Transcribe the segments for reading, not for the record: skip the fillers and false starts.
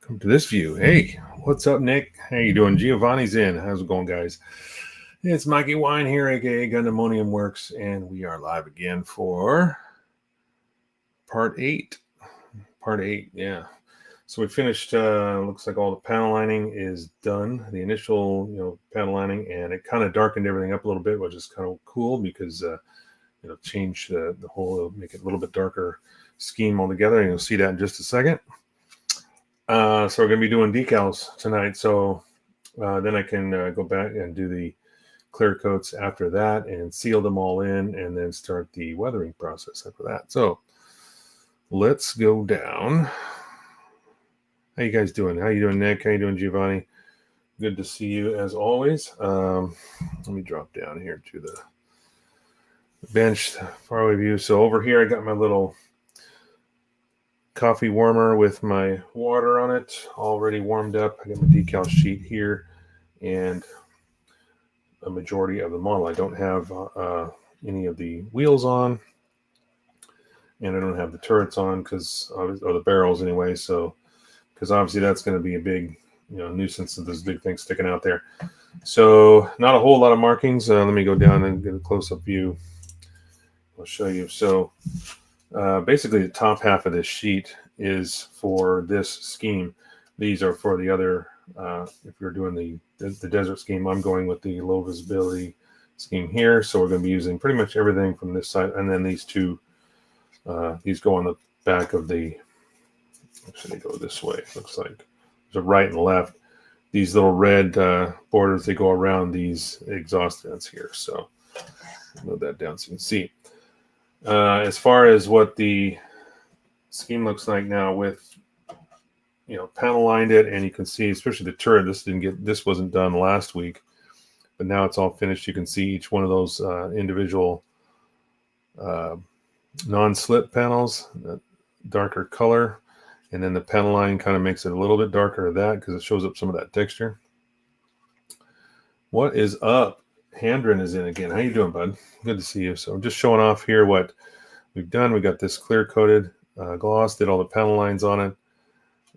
Come to this view. Hey, what's up, Nick? How you doing? Giovanni's in. How's it going, guys? It's Mikey Wine here, aka Gundamonium Works, and we are live again for part 8. Part 8, yeah. So we finished. Looks like all the panel lining is done. The initial, panel lining, and it kind of darkened everything up a little bit, which is kind of cool because change the whole, make it a little bit darker scheme altogether. And you'll see that in just a second. So we're going to be doing decals tonight. So then I can go back and do the clear coats after that and seal them all in and then start the weathering process after that. So let's go down. How you guys doing? How you doing, Nick? How you doing, Giovanni? Good to see you as always. Let me drop down here to the bench, faraway view. So over here I got my little coffee warmer with my water on it already warmed up. I got my decal sheet here and a majority of the model. I don't have any of the wheels on, and I don't have the turrets on or the barrels anyway. So because obviously that's going to be a big nuisance of this big thing sticking out there. So not a whole lot of markings. Let me go down and get a close-up view. I'll show you. So basically the top half of this sheet is for this scheme. These are for the other, if you're doing the desert scheme, I'm going with the low visibility scheme here. So we're going to be using pretty much everything from this side. And then these two, these go on the back of the, actually they go this way. It looks like there's a right and left. These little red borders, they go around these exhaust vents here. So load that down so you can see. As far as what the scheme looks like now with, panel lined it, and you can see, especially the turret, this wasn't done last week, but now it's all finished. You can see each one of those individual non-slip panels, darker color, and then the panel line kind of makes it a little bit darker of that because it shows up some of that texture. What is up? Handren is in again. How you doing, bud? Good to see you. So I'm just showing off here what we've done. We got this clear coated gloss, did all the panel lines on it,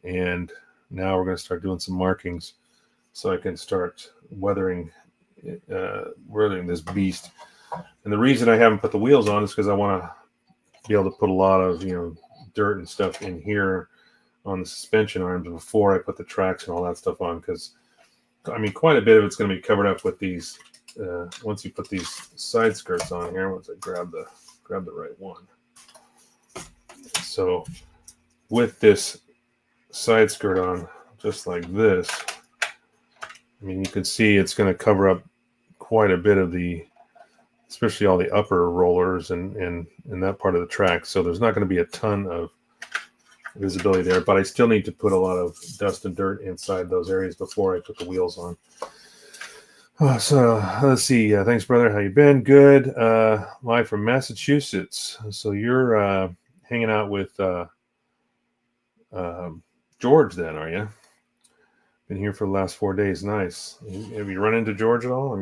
and now we're going to start doing some markings so I can start weathering this beast. And the reason I haven't put the wheels on is because I want to be able to put a lot of dirt and stuff in here on the suspension arms before I put the tracks and all that stuff on, because quite a bit of it's going to be covered up with these. Once you put these side skirts on here, once I grab the right one. So with this side skirt on, just like this, you can see it's going to cover up quite a bit of especially all the upper rollers and that part of the track. So there's not going to be a ton of visibility there, but I still need to put a lot of dust and dirt inside those areas before I put the wheels on. So let's see. Thanks, brother. How you been? Good. Live from Massachusetts. So you're hanging out with George then, are you? Been here for the last 4 days. Nice. Have you run into George at all?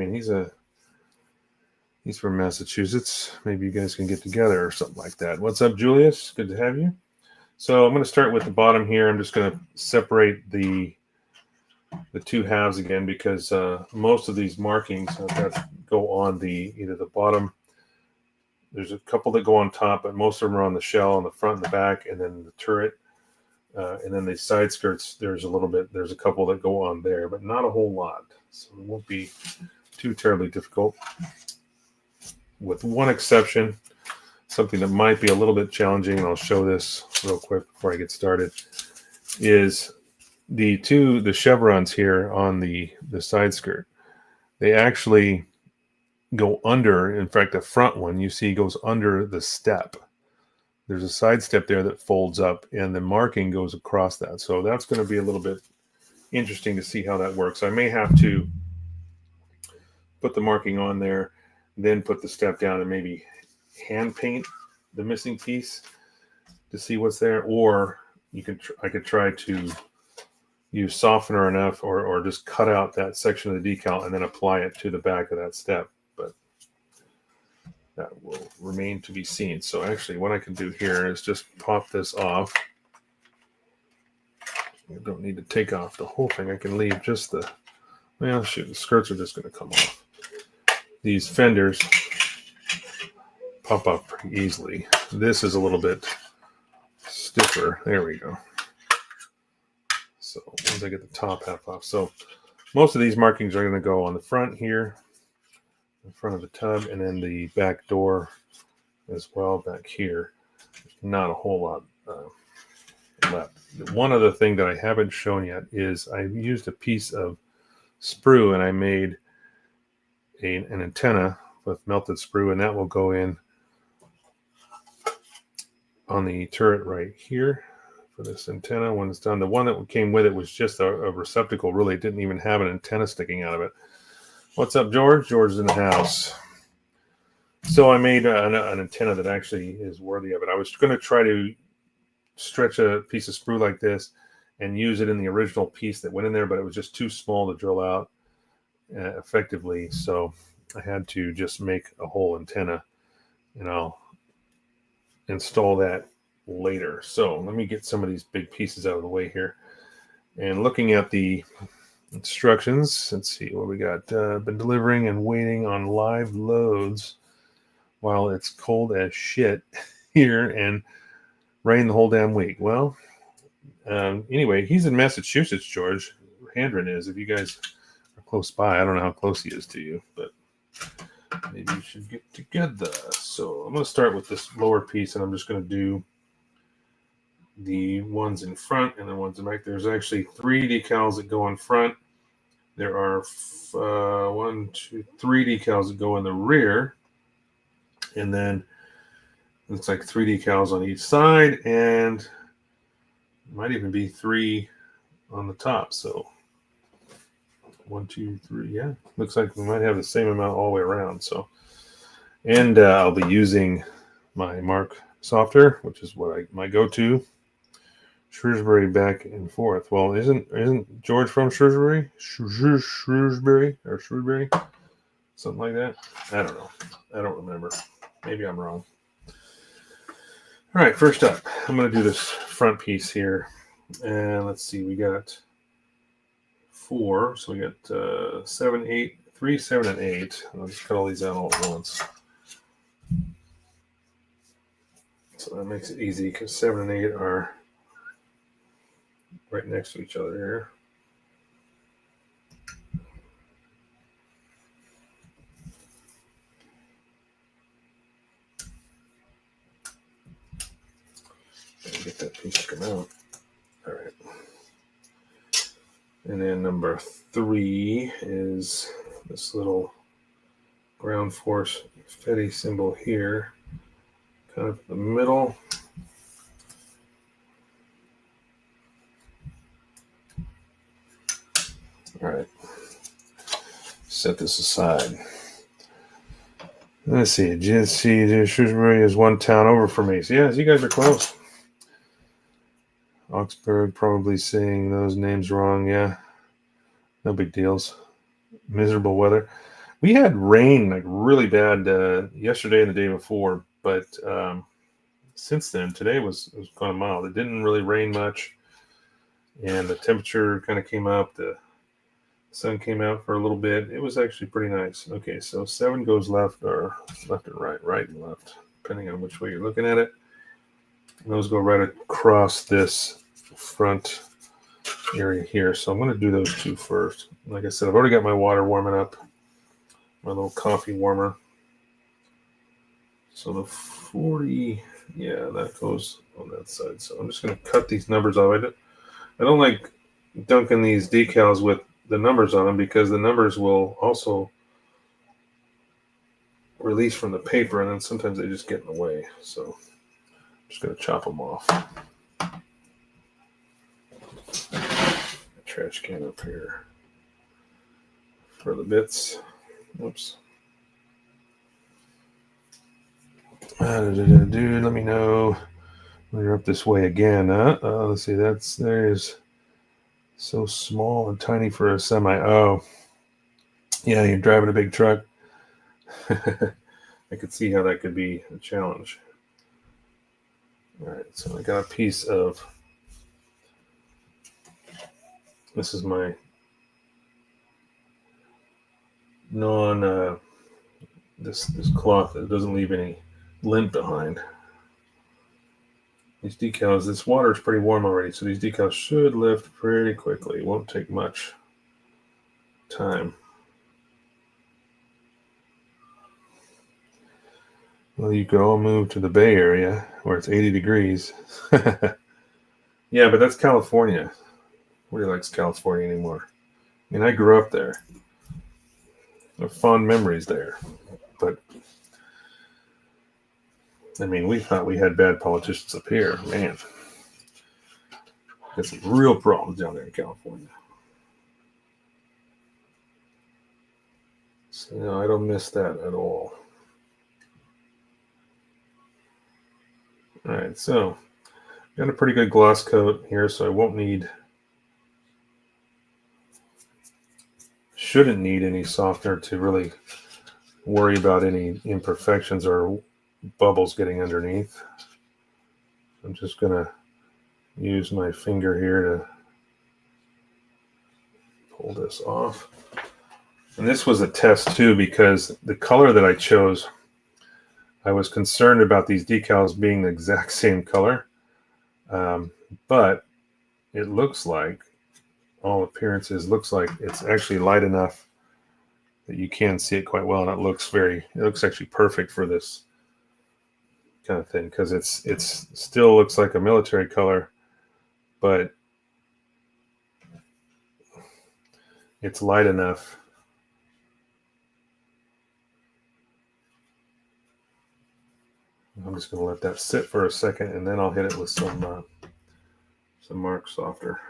He's from Massachusetts. Maybe you guys can get together or something like that. What's up, Julius? Good to have you. So I'm going to start with the bottom here. I'm just going to separate the two halves again, because most of these markings go on either the bottom. There's a couple that go on top, but most of them are on the shell on the front and the back, and then the turret, and then the side skirts. There's a couple that go on there, but not a whole lot. So it won't be too terribly difficult, with one exception, something that might be a little bit challenging, and I'll show this real quick before I get started, is the chevrons here on the side skirt. They actually go under. In fact, the front one you see goes under the step. There's a side step there that folds up, and the marking goes across that. So that's going to be a little bit interesting to see how that works. I may have to put the marking on there, then put the step down, and maybe hand paint the missing piece to see what's there, or I could try to use softener enough, or just cut out that section of the decal and then apply it to the back of that step. But that will remain to be seen. So actually what I can do here is just pop this off I don't need to take off the whole thing. I can leave just the, well, shoot, the skirts are just going to come off. These fenders pop off pretty easily. This is a little bit stiffer. There we go. So once I get the top half off. So most of these markings are going to go on the front here, in front of the tub, and then the back door as well back here. There's not a whole lot left. One other thing that I haven't shown yet is I used a piece of sprue and I made an antenna with melted sprue, and that will go in on the turret right here for this antenna when it's done. The one that came with it was just a receptacle. Really didn't even have an antenna sticking out of it. What's up, George? George is in the house. So I made an antenna that actually is worthy of it. I was going to try to stretch a piece of sprue like this and use it in the original piece that went in there, but it was just too small to drill out effectively. So I had to just make a whole antenna, and I'll install that later. So let me get some of these big pieces out of the way here. And looking at the instructions, let's see what we got. Been delivering and waiting on live loads while it's cold as shit here and rain the whole damn week. Well, anyway, he's in Massachusetts, George. Handren is. If you guys are close by, I don't know how close he is to you, but maybe you should get together. So I'm going to start with this lower piece, and I'm just going to do the ones in front and the ones in back. There's actually 3 decals that go in front. There are 3 decals that go in the rear, and then looks like 3 decals on each side, and might even be 3 on the top. So 1, 2, 3. Yeah, looks like we might have the same amount all the way around. So, and I'll be using my Mark software, which is what my go-to. Shrewsbury back and forth. Well, isn't George from Shrewsbury? Shrewsbury or Shrewsbury? Something like that. I don't know. I don't remember. Maybe I'm wrong. All right, first up, I'm going to do this front piece here. And let's see, we got 4. So we got 7, 8, 3, 7, and 8. I'll just cut all these out all at once. So that makes it easy because 7 and 8 are right next to each other here. Get that piece to come out. All right. And then number 3 is this little ground force Fetty symbol here, kind of in the middle. All right. Set this aside. Let's see. Shrewsbury is 1 town over for me. So, yeah, you guys are close. Augsburg, probably saying those names wrong. Yeah, no big deals. Miserable weather. We had rain, like really bad, yesterday and the day before, but since then, today was kind of mild. It didn't really rain much, and the temperature kind of came up. The sun came out for a little bit. It was actually pretty nice. Okay, so 7 goes left or left and right, right and left, depending on which way you're looking at it. And those go right across this front area here. So I'm going to do those 2 first. Like I said, I've already got my water warming up, my little coffee warmer. So the 40, yeah, that goes on that side. So I'm just going to cut these numbers off. I don't like dunking these decals with the numbers on them because the numbers will also release from the paper, and then sometimes they just get in the way. So I'm just going to chop them off. Trash can up here for the bits. Oops. Dude, let me know when you're up this way again. Let's see. There's so small and tiny for a semi. Oh, yeah, you're driving a big truck. I could see how that could be a challenge. All right, so I got a piece of This is my this cloth that doesn't leave any lint behind. These decals, this water is pretty warm already, so these decals should lift pretty quickly. It won't take much time. Well, you could all move to the Bay Area where it's 80 degrees. Yeah, but that's California. Nobody likes California anymore. I mean, I grew up there. I have fond memories there. But, I mean, we thought we had bad politicians up here. Man, got some real problems down there in California. So, no, I don't miss that at all. All right, so got a pretty good gloss coat here, so I shouldn't need any softener to really worry about any imperfections or bubbles getting underneath. I'm just gonna use my finger here to pull this off. And this was a test too, because the color that I chose, I was concerned about these decals being the exact same color, but it looks like, all appearances, looks like it's actually light enough that you can see it quite well, and it looks actually perfect for this kind of thing, because it's still looks like a military color, but it's light enough. I'm just going to let that sit for a second, and then I'll hit it with some mark softer.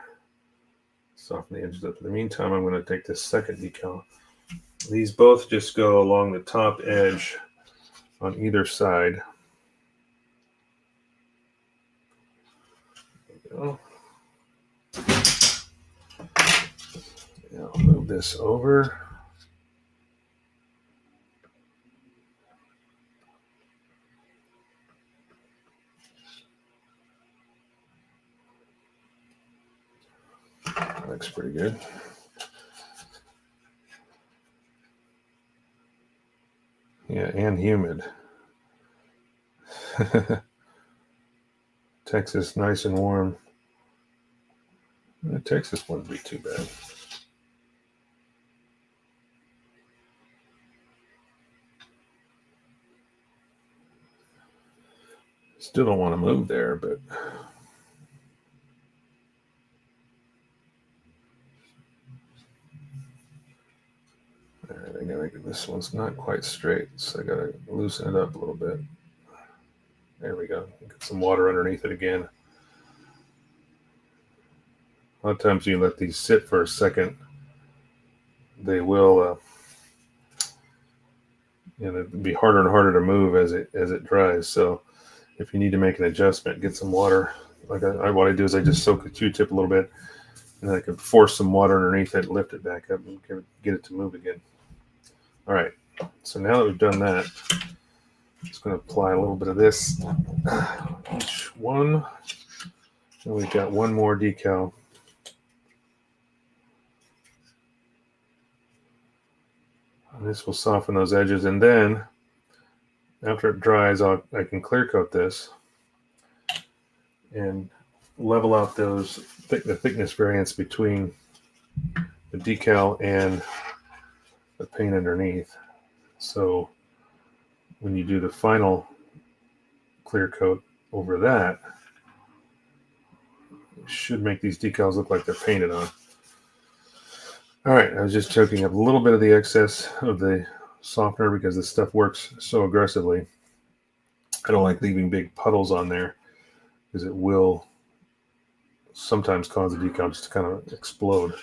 Soften the edges up. In the meantime, I'm going to take this second decal. These both just go along the top edge on either side. There we go. Yeah, I'll move this over. That looks pretty good. Yeah, and humid. Texas, nice and warm. Texas wouldn't be too bad. Still don't want to move there, but all right, I gotta get this one's not quite straight, so I gotta loosen it up a little bit. There we go. Get some water underneath it again. A lot of times you let these sit for a second, they will it'll be harder and harder to move as it dries. So if you need to make an adjustment, get some water. Like what I do is I just soak the Q-tip a little bit, and then I can force some water underneath it, lift it back up, and get it to move again. All right, so now that we've done that, I'm just going to apply a little bit of this each one. And we've got one more decal. And this will soften those edges, and then after it dries, I can clear coat this and level out the thickness variance between the decal and the paint underneath. So when you do the final clear coat over that, it should make these decals look like they're painted on. All right, I was just choking up a little bit of the excess of the softener because this stuff works so aggressively. I don't like leaving big puddles on there because it will sometimes cause the decal just to kind of explode.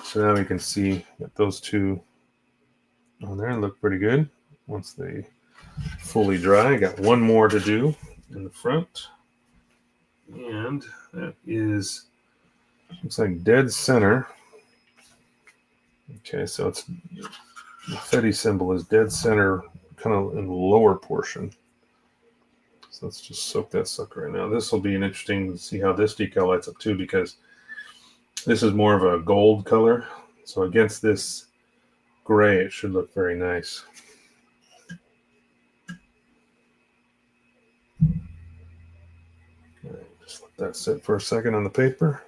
So now we can see that those two on there look pretty good. Once they fully dry, I got one more to do in the front. And that is, looks like dead center. Okay, so it's the Fetty symbol is dead center, kind of in the lower portion. So let's just soak that sucker in. Now this will be interesting to see how this decal lights up too, because This is more of a gold color, so against this gray, it should look very nice. Just let that sit for a second on the paper.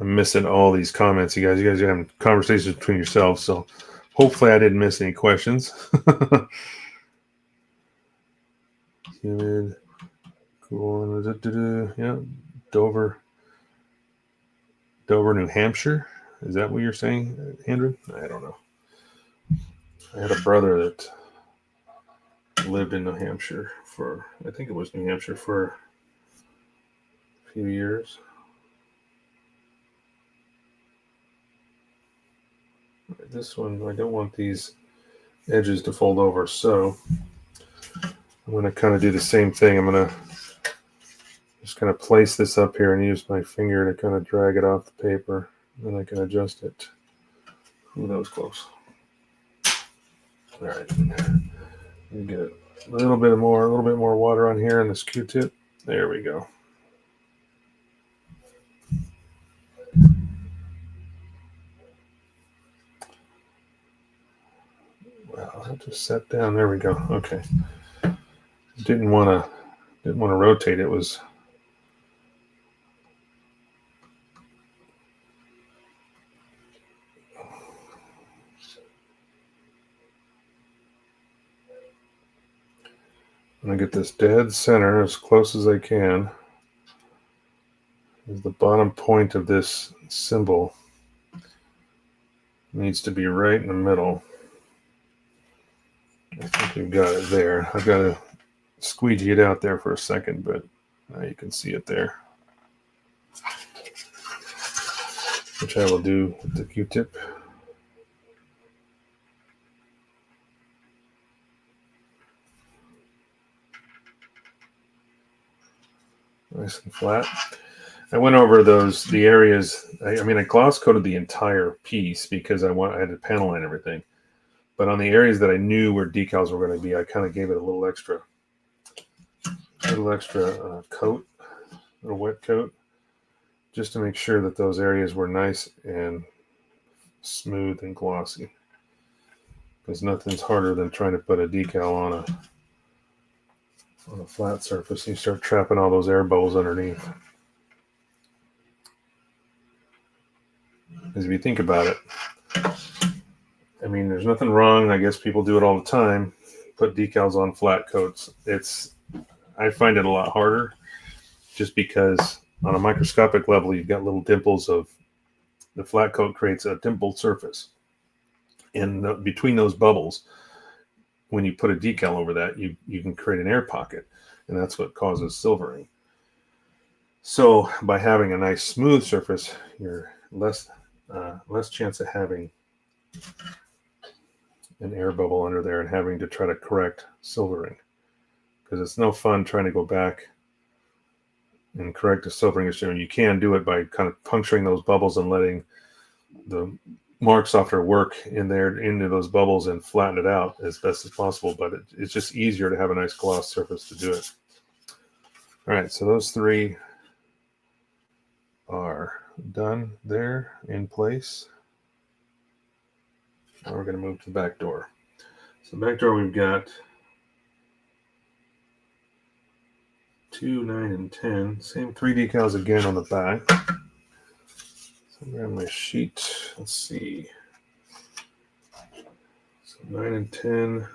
I'm missing all these comments, you guys. You guys are having conversations between yourselves, so hopefully I didn't miss any questions. Humid, cool. Yeah, Dover, New Hampshire. Is that what you're saying, Andrew? I don't know. I had a brother that lived in New Hampshire for, I think it was New Hampshire for a few years. This one, I don't want these edges to fold over, so I'm going to kind of do the same thing. I'm going to just kind of place this up here and use my finger to kind of drag it off the paper. Then I can adjust it. Ooh, that was close. All right. You get a little bit more water on here in this Q-tip. There we go. Well, I'll just set down. There we go. Okay. Didn't want to rotate. It was I'm going to get this dead center as close as I can. The bottom point of this symbol needs to be right in the middle. I think we've got it there. I've got to squeegee it out there for a second, but now you can see it there. Which I will do with the Q-tip. Nice and flat. I went over the areas. I gloss coated the entire piece because I had to panel line everything. But on the areas that I knew where decals were going to be, I kind of gave it a little extra coat, a little wet coat, just to make sure that those areas were nice and smooth and glossy. Because nothing's harder than trying to put a decal on a flat surface. You start trapping all those air bubbles underneath. Because if you think about it, I mean, there's nothing wrong. I guess people do it all the time. Put decals on flat coats. I find it a lot harder just because on a microscopic level, you've got little dimples of the flat coat creates a dimpled surface. And between those bubbles, when you put a decal over that, you can create an air pocket, and that's what causes silvering. So by having a nice smooth surface, you're less chance of having an air bubble under there and having to try to correct silvering, because it's no fun trying to go back and correct a silvering issue. And you can do it by kind of puncturing those bubbles and letting the mark softener work in there into those bubbles and flatten it out as best as possible. But it's just easier to have a nice gloss surface to do it. All right, so those three are done there in place. Now we're going to move to the back door. So back door, we've got 2, 9, and 10. Same 3 decals again on the back. So I'm grabbing my sheet. Let's see. So 9 and 10.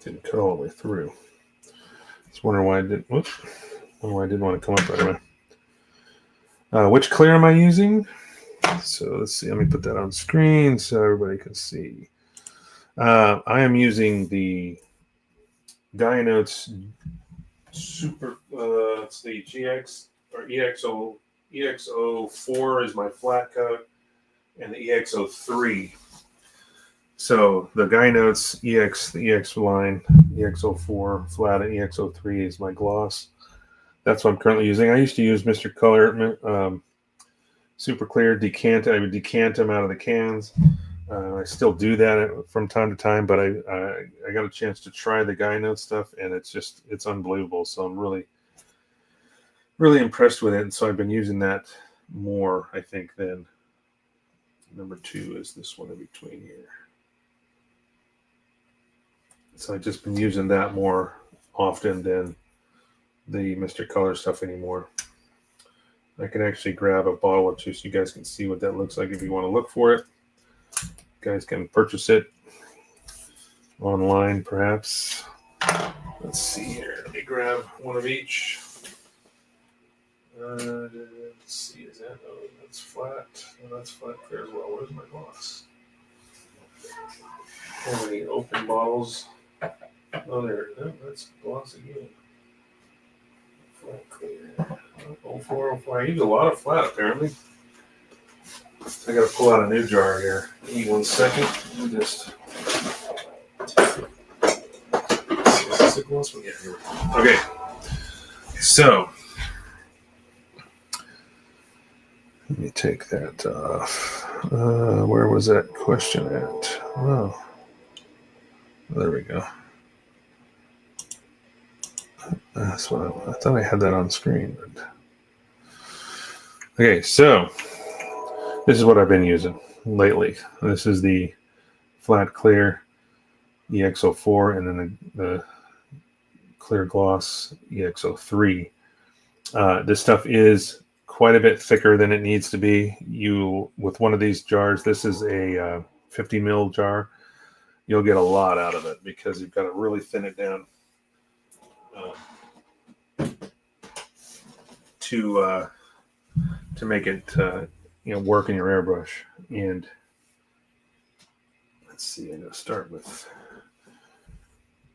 Didn't cut all the way through. Just wondering why I didn't. Whoops. Wonder why I didn't want to come up right away. Which clear am I using? So let's see. Let me put that on screen so everybody can see. I am using the Dynotes Super. Let's see, GX or EXO. EXO4 is my flat coat, and the EXO3. So the Dynotes the EX line EX04 flat and EX03 is my gloss. That's what I'm currently using. I used to use Mr. Color Super Clear decant. I would decant them out of the cans. I still do that from time to time, but I got a chance to try the Guy Note stuff, and it's unbelievable. So I'm really impressed with it, and so I've been using that more, I think, than number 2 is this one in between here. So I've just been using that more often than the Mr. Color stuff anymore. I can actually grab a bottle or two so you guys can see what that looks like if you want to look for it. You guys can purchase it online, perhaps. Let's see here. Let me grab one of each. Let's see, is that? Oh, that's flat. Oh, that's flat clear as well. Where's my gloss? How many open bottles? Oh, there. Oh, that's gloss again. Flat clear. 04. I use a lot of flat, apparently. I gotta pull out a new jar here. Give me 1 second. Let me just. Is this a gloss one? Yeah, here we go. Okay. So. Let me take that off. Where was that question at? Oh, there we go. That's what I thought I had that on screen. But... Okay, so this is what I've been using lately. This is the flat clear EX04 and then the clear gloss EX03. This stuff is quite a bit thicker than it needs to be. With one of these jars, this is a 50 mil jar, you'll get a lot out of it because you've got to really thin it down to make it work in your airbrush. And let's see, I'm going to start with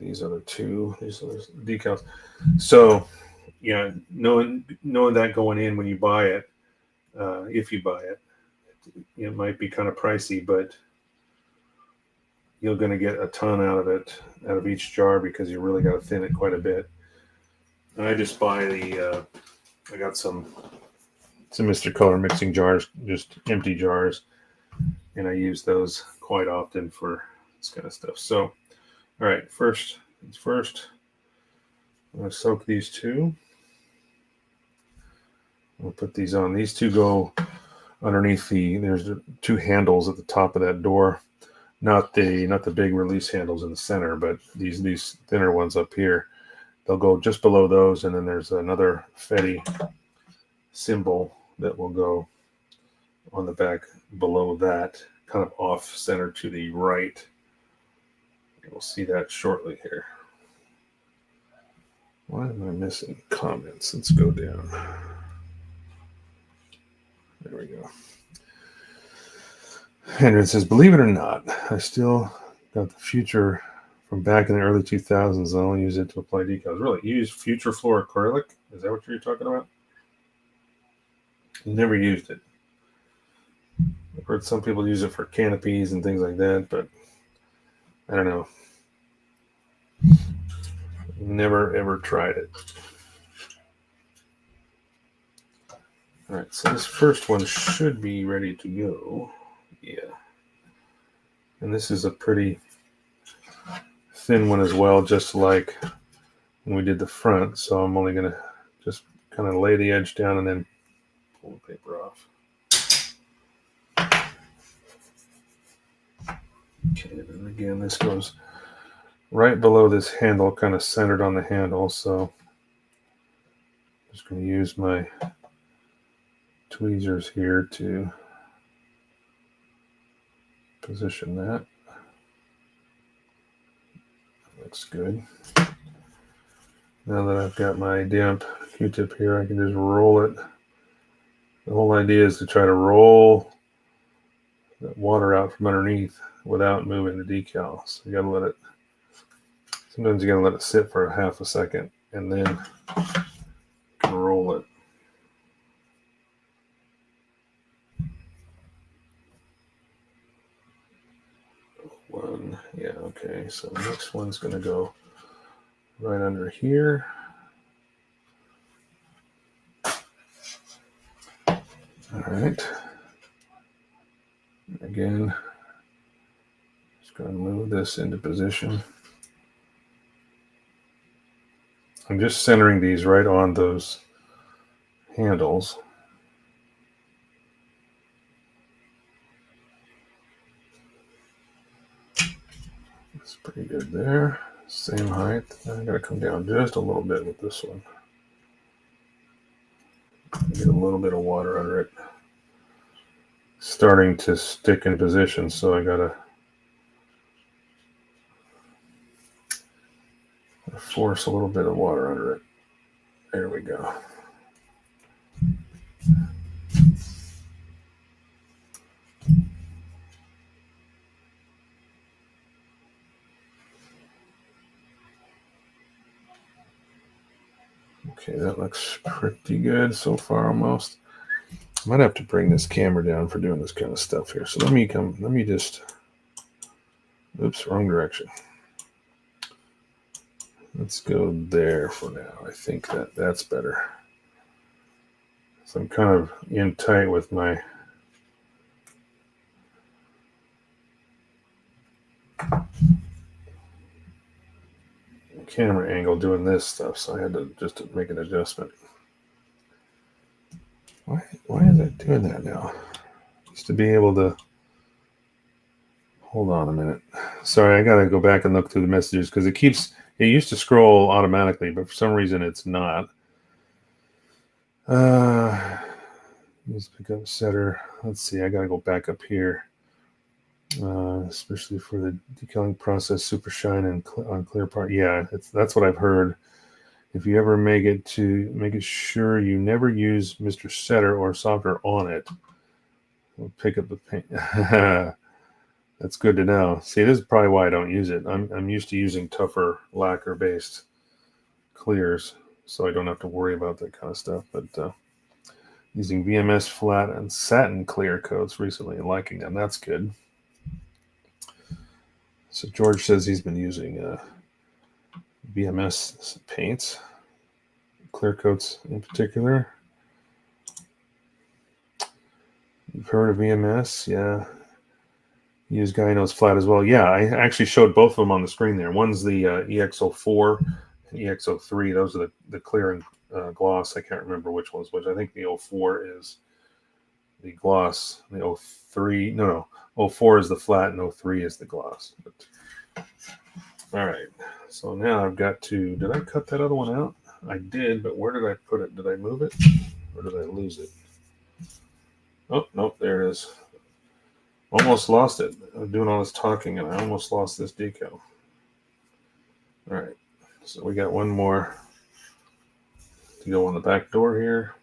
these other two. These are decals. So yeah, knowing that going in when you buy it, if you buy it, it might be kind of pricey, but you're going to get a ton out of it, out of each jar, because you really got to thin it quite a bit. I just buy I got some Mr. Color mixing jars, just empty jars, and I use those quite often for this kind of stuff. So, all right, first, I'm going to soak these two. We'll put these on. These two go underneath there's two handles at the top of that door. Not the big release handles in the center, but these thinner ones up here. They'll go just below those, and then there's another Fetty symbol that will go on the back below that, kind of off center to the right. We'll see that shortly here. Why am I missing comments? Let's go down. There we go. And it says, believe it or not, I still got the Future from back in the early 2000s. I only use it to apply decals. Really? You use Future Floor Acrylic? Is that what you're talking about? Never used it. I've heard some people use it for canopies and things like that, but I don't know. Never, ever tried it. All right, so this first one should be ready to go. Yeah. And this is a pretty thin one as well, just like when we did the front. So I'm only going to just kind of lay the edge down and then pull the paper off. Okay, and again, this goes right below this handle, kind of centered on the handle. So I'm just going to use my tweezers here to position that. Looks good. Now that I've got my damp Q-tip here, I can just roll it. The whole idea is to try to roll that water out from underneath without moving the decal. So you gotta let it, sometimes you gotta let it sit for a half a second and then you can roll it. One, yeah, okay, so the next one's gonna go right under here. All right. Again, just going to move this into position. I'm just centering these right on those handles. That's pretty good there. Same height. I got to come down just a little bit with this one. Get a little bit of water under it. Starting to stick in position, so I got to force a little bit of water under it. There we go. Okay, that looks pretty good so far almost. I might have to bring this camera down for doing this kind of stuff here. So let me just, oops, wrong direction. Let's go there for now. I think that's better. So I'm kind of in tight with my camera angle doing this stuff, so I had to just make an adjustment. Why is it doing that now? Just to be able to, hold on a minute. Sorry, I gotta go back and look through the messages because it used to scroll automatically, but for some reason it's not. Let's pick up setter. Let's see, I gotta go back up here. Especially for the decaling process, super shine and on clear part. Yeah, that's what I've heard. If you ever make it sure you never use Mr. Setter or softener on it. We'll pick up the paint. That's good to know. See, this is probably why I don't use it. I'm used to using tougher lacquer-based clears, so I don't have to worry about that kind of stuff. But using VMS flat and satin clear coats recently and liking them, that's good. So George says he's been using VMS paints, clear coats in particular. You've heard of VMS, yeah. Use Guy Knows Flat as well. Yeah, I actually showed both of them on the screen there. One's the EX04 and EX03. Those are the clear and gloss. I can't remember which one's which. I think the 04 is the gloss. The 03, no, 04 is the flat and 03 is the gloss. But, all right, so now I've got to, did I cut that other one out? I did, but where did I put it? Did I move it or did I lose it? Oh, nope, there it is. Almost lost it. I'm doing all this talking and I almost lost this decal. All right, so we got one more to go on the back door here.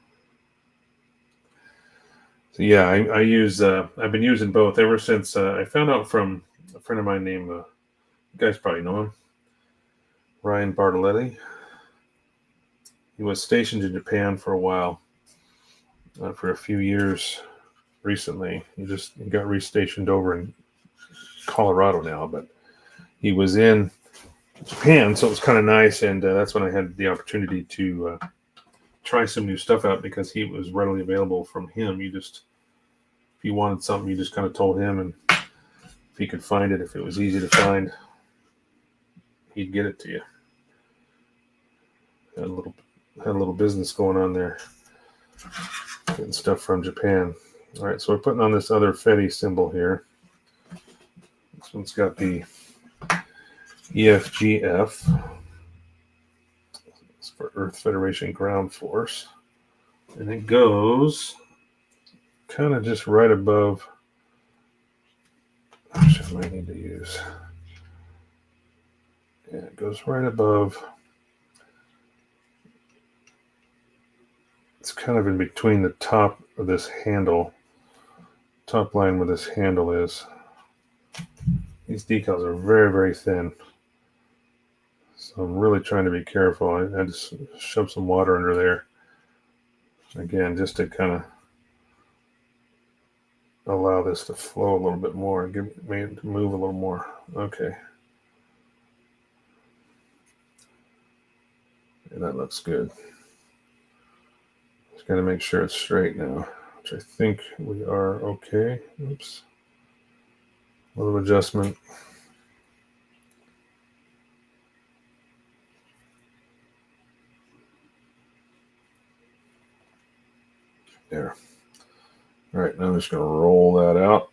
So yeah, I use, I've been using both ever since I found out from a friend of mine named, you guys probably know him, Ryan Bartoletti. He was stationed in Japan for a while, for a few years recently. He got restationed over in Colorado now, but he was in Japan, so it was kind of nice, and that's when I had the opportunity to try some new stuff out because he was readily available from him. If you wanted something, you just kind of told him, and if he could find it, if it was easy to find, he'd get it to you. Had a little business going on there, getting stuff from Japan. All right, so we're putting on this other Fetty symbol here. This one's got the EFGF. It's for Earth Federation Ground Force. And it goes kind of just right above, which I might need to use. Yeah, it goes right above. It's kind of in between the top of this handle, top line where this handle is. These decals are very, very thin. So I'm really trying to be careful. I just shove some water under there. Again, just to kind of allow this to flow a little bit more and get me to move a little more. Okay. And that looks good. Just got to make sure it's straight now, which I think we are okay. Oops. A little adjustment. There. All right, now I'm just going to roll that out.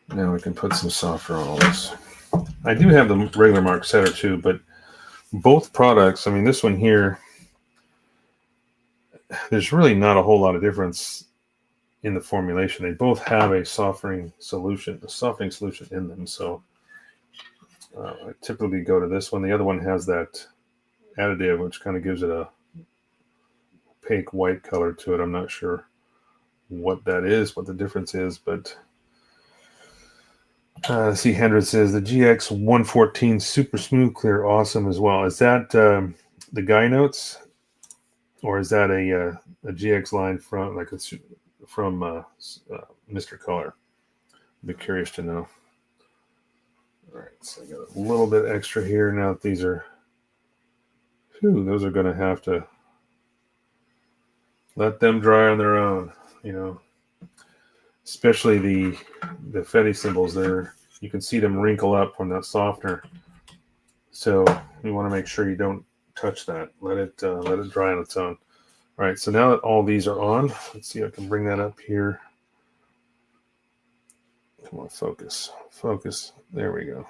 Now we can put some softener on all this. I do have the regular mark setter too, but both products, I mean, this one here, there's really not a whole lot of difference in the formulation. They both have a softening solution in them. So I typically go to this one. The other one has that additive, which kind of gives it a opaque white color to it. I'm not sure what that is, what the difference is, but see, Hendra says the GX 114 super smooth clear, awesome as well. Is that the Guy Notes, or is that a GX line from Mr. Color? I'd be curious to know. All right, so I got a little bit extra here. Now that these are, those are going to have to let them dry on their own, you know. Especially the Fetty symbols there, you can see them wrinkle up on that softener. So you want to make sure you don't touch that. Let it dry on its own. All right, so now that all these are on, let's see if I can bring that up here. Come on, focus. There we go.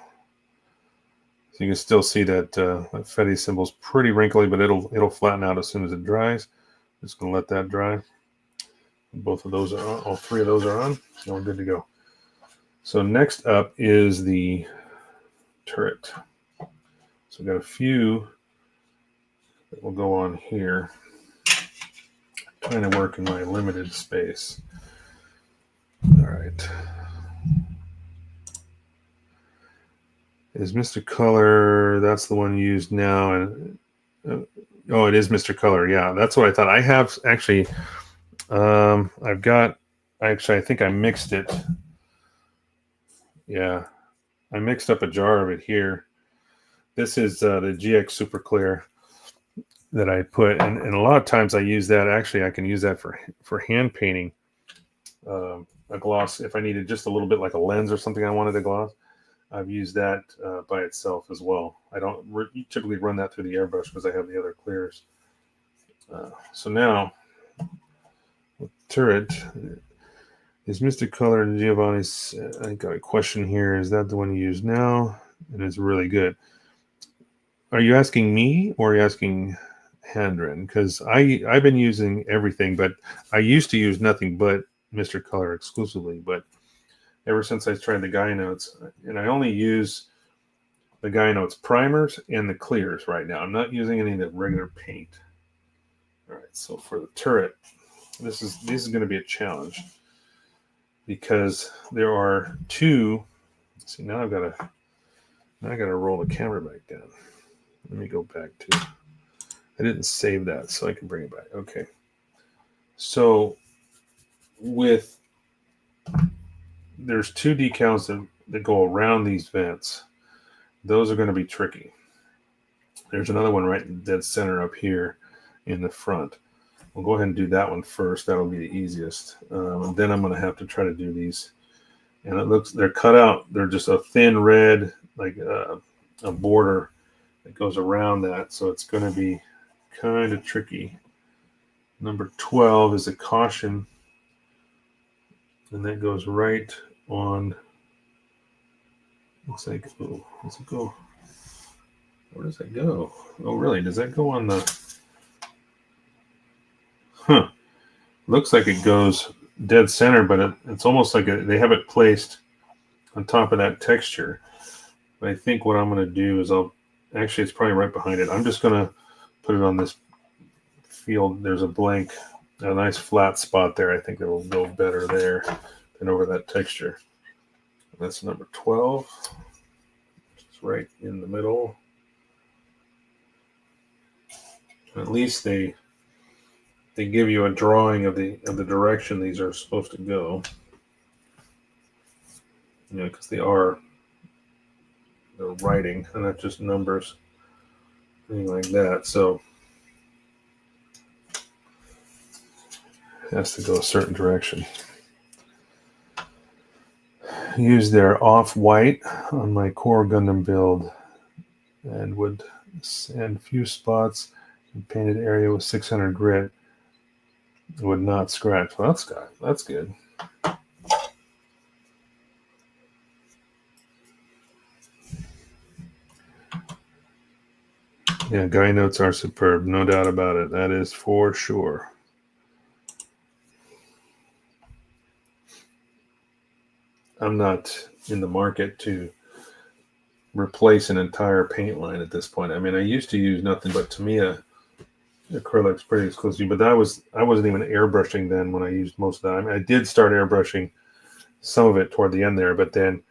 So you can still see that that Fetty symbol's pretty wrinkly, but it'll flatten out as soon as it dries. Just gonna let that dry. Both of those are on. All three of those are on. So we're good to go. So next up is the turret. So we've got a few that will go on here. I'm trying to work in my limited space. All right. Is Mr. Color, that's the one used now. And oh, it is Mr. Color. Yeah, that's what I thought. I have actually... I think I mixed it. Yeah, I mixed up a jar of it here. This is the GX Super Clear that I put, and a lot of times I use that. Actually, I can use that for hand painting a gloss if I needed just a little bit like a lens or something I wanted to gloss. I've used that by itself as well. I don't typically run that through the airbrush because I have the other clears. So now, with turret, is Mr. Color and Giovanni's, I got a question here. Is that the one you use now? And it's really good. Are you asking me or are you asking Handren? Because I've been using everything, but I used to use nothing but Mr. Color exclusively. But ever since I tried the Guy Notes, and I only use the Guy Notes primers and the clears right now. I'm not using any of the regular paint. All right, so for the turret, this is going to be a challenge because there are two. See, now I got to roll the camera back down. Let me go back to. I didn't save that, so I can bring it back. Okay. So there's two decals that go around these vents. Those are going to be tricky. There's another one right in dead center up here in the front. We'll go ahead and do that one first. That'll be the easiest. And then I'm going to have to try to do these. And it looks, they're cut out. They're just a thin red, like a border that goes around that. So it's going to be kind of tricky. Number 12 is a caution. And that goes right on. Looks like, oh, does it go? Where does that go? Oh, really? Does that go on the? Huh. Looks like it goes dead center, but it's almost like they have it placed on top of that texture. But I think what I'm going to do is actually, it's probably right behind it. I'm just going to put it on this field. There's a nice flat spot there. I think it'll go better there than over that texture. That's number 12. It's right in the middle. At least they give you a drawing of the direction these are supposed to go. You know, because they're writing and not just numbers. anything like that. So it has to go a certain direction. Use their off-white on my core Gundam build and would sand few spots and painted area with 600 grit. It would not scratch. Well, that's good. Yeah, guy notes are superb, no doubt about it. That is for sure. I'm not in the market to replace an entire paint line at this point. I mean, I used to use nothing but Tamiya acrylics pretty exclusively, but I wasn't even airbrushing then when I used most of that. I mean, I did start airbrushing some of it toward the end there, but then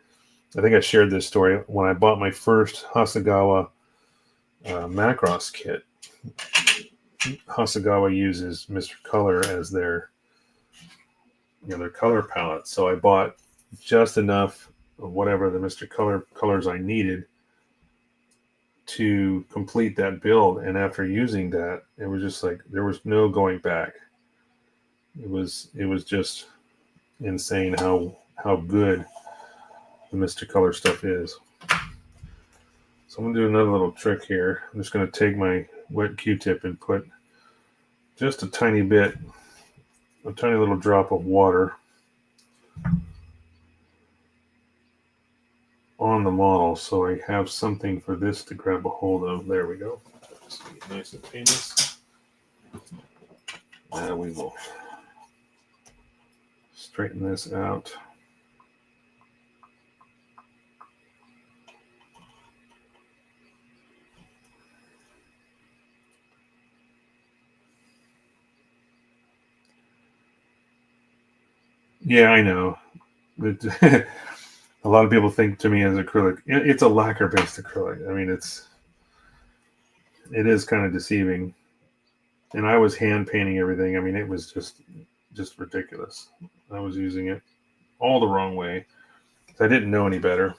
I think I shared this story when I bought my first Hasegawa Macross kit. Hasegawa uses Mr. Color as their color palette, so I bought just enough of whatever the Mr. Color colors I needed to complete that build. And after using that, it was just like there was no going back. It was just insane how good the Mr. Color stuff is. So I'm gonna do another little trick here. I'm just gonna take my wet Q-tip and put just a tiny little drop of water on the model, so I have something for this to grab a hold of. There we go. Just get nice and painless. Now we will straighten this out. Yeah, I know. A lot of people think to me as acrylic, it's a lacquer-based acrylic. I mean, it is kind of deceiving. And I was hand painting everything. I mean, it was just ridiculous. I was using it all the wrong way. I didn't know any better.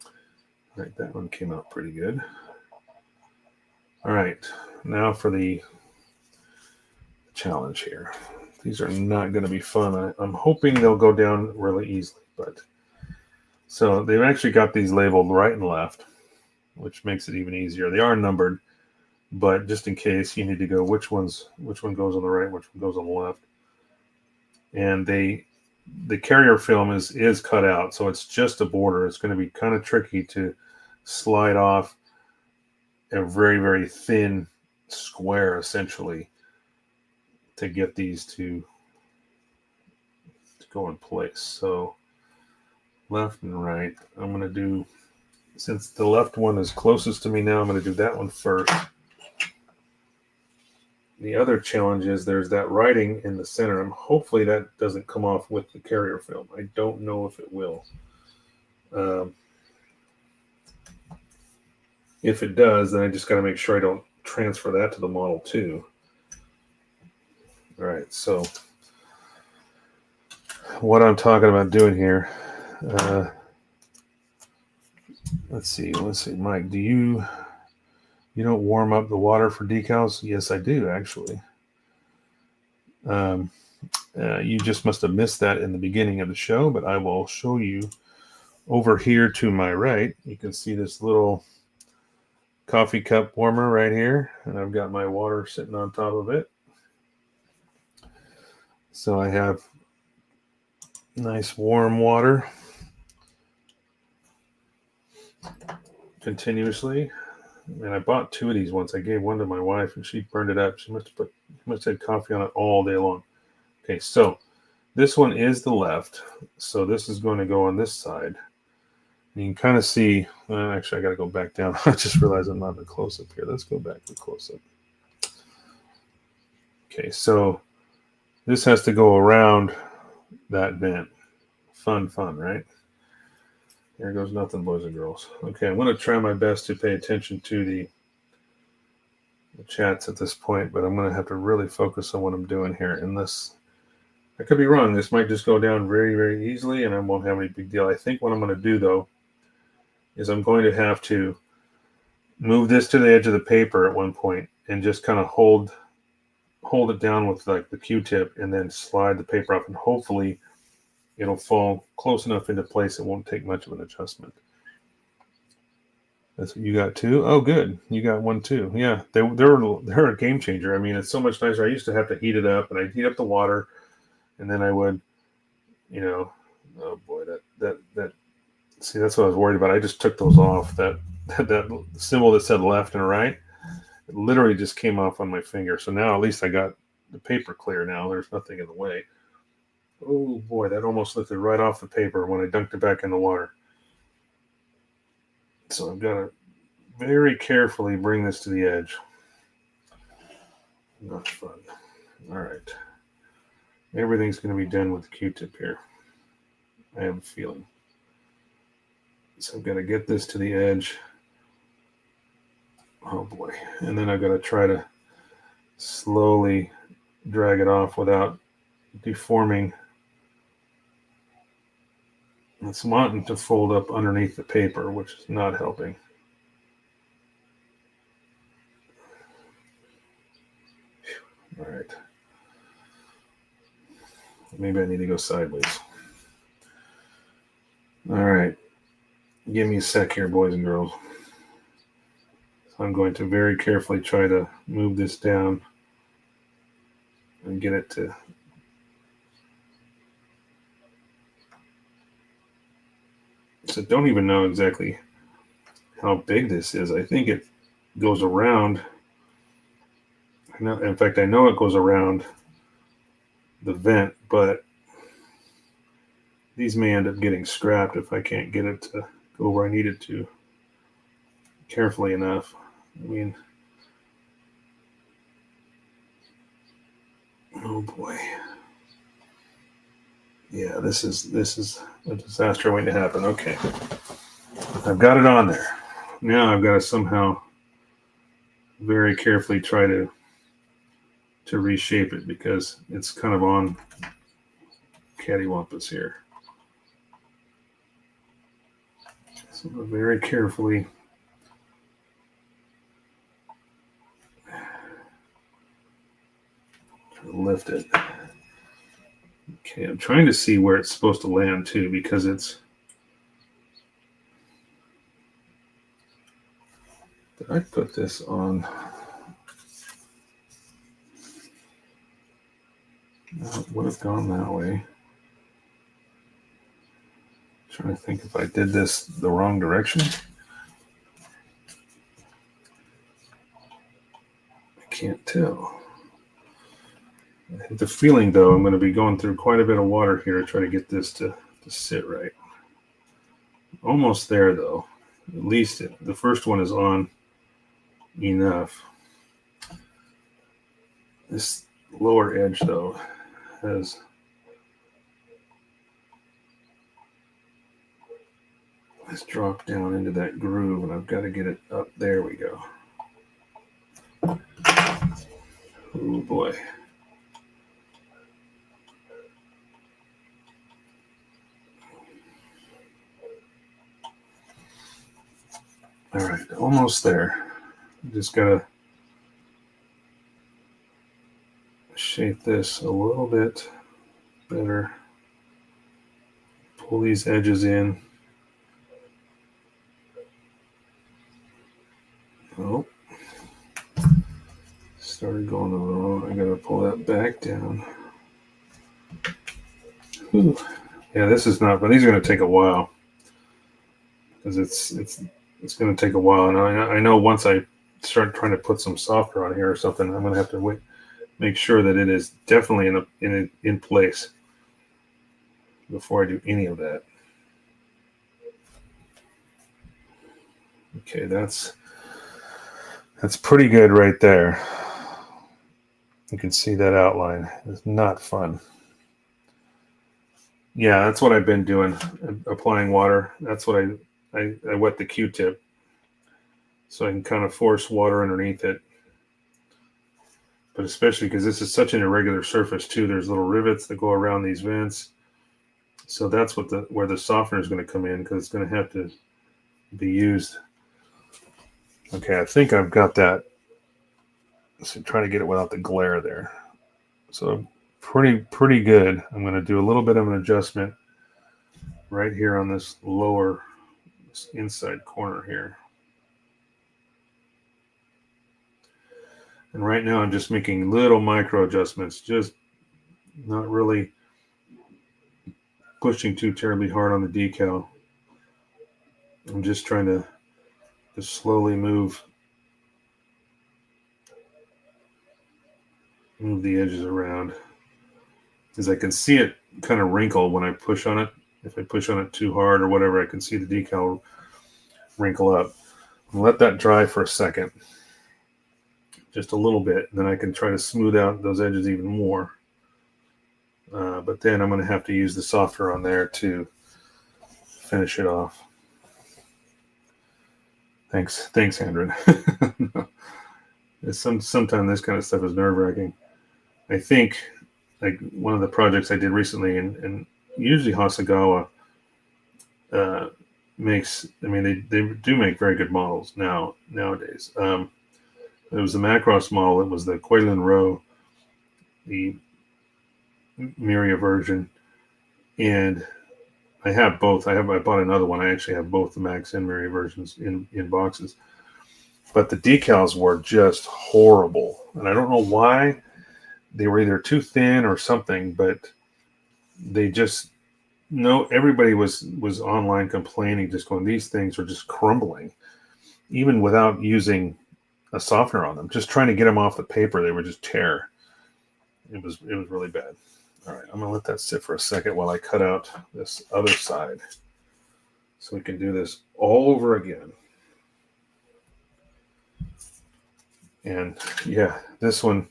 All right, that one came out pretty good. All right, now for the challenge here. These are not going to be fun. I'm hoping they'll go down really easily, but so they've actually got these labeled right and left, which makes it even easier. They are numbered, but just in case you need to go which one goes on the right, which one goes on the left. And the carrier film is cut out, so it's just a border. It's going to be kind of tricky to slide off a very, very thin square, essentially, to get these to go in place. So left and right. I'm going to do, since the left one is closest to me now, I'm going to do that one first. The other challenge is there's that writing in the center. Hopefully that doesn't come off with the carrier film. I don't know if it will. If it does, then I just got to make sure I don't transfer that to the model too. All right, so what I'm talking about doing here, let's see, Mike, do you don't warm up the water for decals? Yes, I do, actually. You just must have missed that in the beginning of the show, but I will show you over here to my right. You can see this little coffee cup warmer right here, and I've got my water sitting on top of it. So I have nice warm water continuously. And I bought 2 of these once. I gave one to my wife and she burned it up. She must have had coffee on it all day long. Okay, so this one is the left. So this is going to go on this side. And you can kind of see, actually I got to go back down. I just realized I'm not in the close-up here. Let's go back to the close-up. Okay, so this has to go around that vent. Fun, right? There goes nothing, boys and girls. Okay, I'm going to try my best to pay attention to the chats at this point, but I'm going to have to really focus on what I'm doing here. And this, I could be wrong. This might just go down very, very easily, and I won't have any big deal. I think what I'm going to do, though, is I'm going to have to move this to the edge of the paper at one point and just kind of hold it down with like the Q-tip and then slide the paper up, and hopefully it'll fall close enough into place it won't take much of an adjustment. That's what you got too? Oh, good. You got one too. Yeah, they're a game changer. I mean, it's so much nicer. I used to have to heat it up, and I'd heat up the water, and then I would, oh boy, that. See, that's what I was worried about. I just took those off. That symbol that said left and right, it literally just came off on my finger. So now at least I got the paper clear now. There's nothing in the way. Oh boy, that almost lifted right off the paper when I dunked it back in the water. So I've got to very carefully bring this to the edge. Not fun. All right. Everything's going to be done with the Q-tip here. I have a feeling. So I've got to get this to the edge. Oh boy. And then I've got to try to slowly drag it off without deforming. It's wanting to fold up underneath the paper, which is not helping. All right. Maybe I need to go sideways. All right. Give me a sec here, boys and girls. So I'm going to very carefully try to move this down and get it to... So don't even know exactly how big this is. I think it goes around. In fact, I know it goes around the vent, but these may end up getting scrapped if I can't get it to go where I need it to carefully enough. I mean, oh boy. Yeah, this is a disaster waiting to happen. Okay. I've got it on there. Now I've got to somehow very carefully try to reshape it because it's kind of on cattywampus here. So very carefully try to lift it. Okay, I'm trying to see where it's supposed to land too, because it's... Did I put this on? No, it would have gone that way. I'm trying to think if I did this the wrong direction. I can't tell. I have the feeling, though, I'm going to be going through quite a bit of water here to try to get this to sit right. Almost there, though. At least the first one is on enough. This lower edge, though, has dropped down into that groove, and I've got to get it up. There we go. Oh, boy. All right, almost there. Just got to shape this a little bit better. Pull these edges in. Oh, started going the wrong. I got to pull that back down. Whew. Yeah, this is not, but these are going to take a while because it's going to take a while. And I know once I start trying to put some softener on here or something, I'm going to have to wait, make sure that it is definitely in place before I do any of that. Okay, that's pretty good right there. You can see that outline. It's not fun. Yeah, that's what I've been doing, applying water. That's what I wet the Q-tip so I can kind of force water underneath it. But especially because this is such an irregular surface too, there's little rivets that go around these vents. So that's where the softener is going to come in, because it's going to have to be used Okay, I think I've got that. So try to get it without the glare there. So pretty good. I'm going to do a little bit of an adjustment right here on this lower inside corner here. And right now I'm just making little micro adjustments, just not really pushing too terribly hard on the decal. I'm just trying to just slowly move the edges around, because I can see it kind of wrinkle when I push on it. If I push on it too hard or whatever, I can see the decal wrinkle up. I'll let that dry for a second, just a little bit, and then I can try to smooth out those edges even more. But then I'm going to have to use the softener on there to finish it off. Thanks, Andrin. Sometimes this kind of stuff is nerve-wracking. I think, like one of the projects I did recently, and usually Hasegawa makes. I mean, they do make very good models nowadays. It was the Macross model. It was the Kuilin Row, the Miria version, and I have both. I bought another one. I actually have both the Max and Miria versions in boxes. But the decals were just horrible, and I don't know why. They were either too thin or something, but they just everybody was online complaining, just going, these things are just crumbling, even without using a softener on them. Just trying to get them off the paper, they were just tear. It was really bad. All right, I'm gonna let that sit for a second while I cut out this other side, so we can do this all over again. And yeah, this one,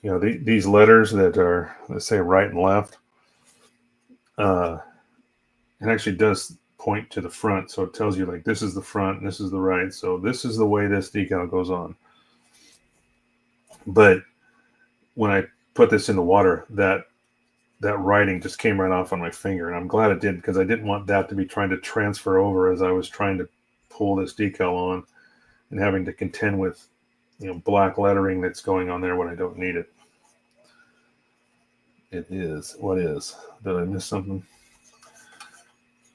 these letters that are, let's say, right and left, it actually does point to the front, so it tells you like this is the front and this is the right, so this is the way this decal goes on. But when I put this in the water, that writing just came right off on my finger, and I'm glad it did, because I didn't want that to be trying to transfer over as I was trying to pull this decal on and having to contend with black lettering that's going on there when I don't need it. It is what is. Did I miss something?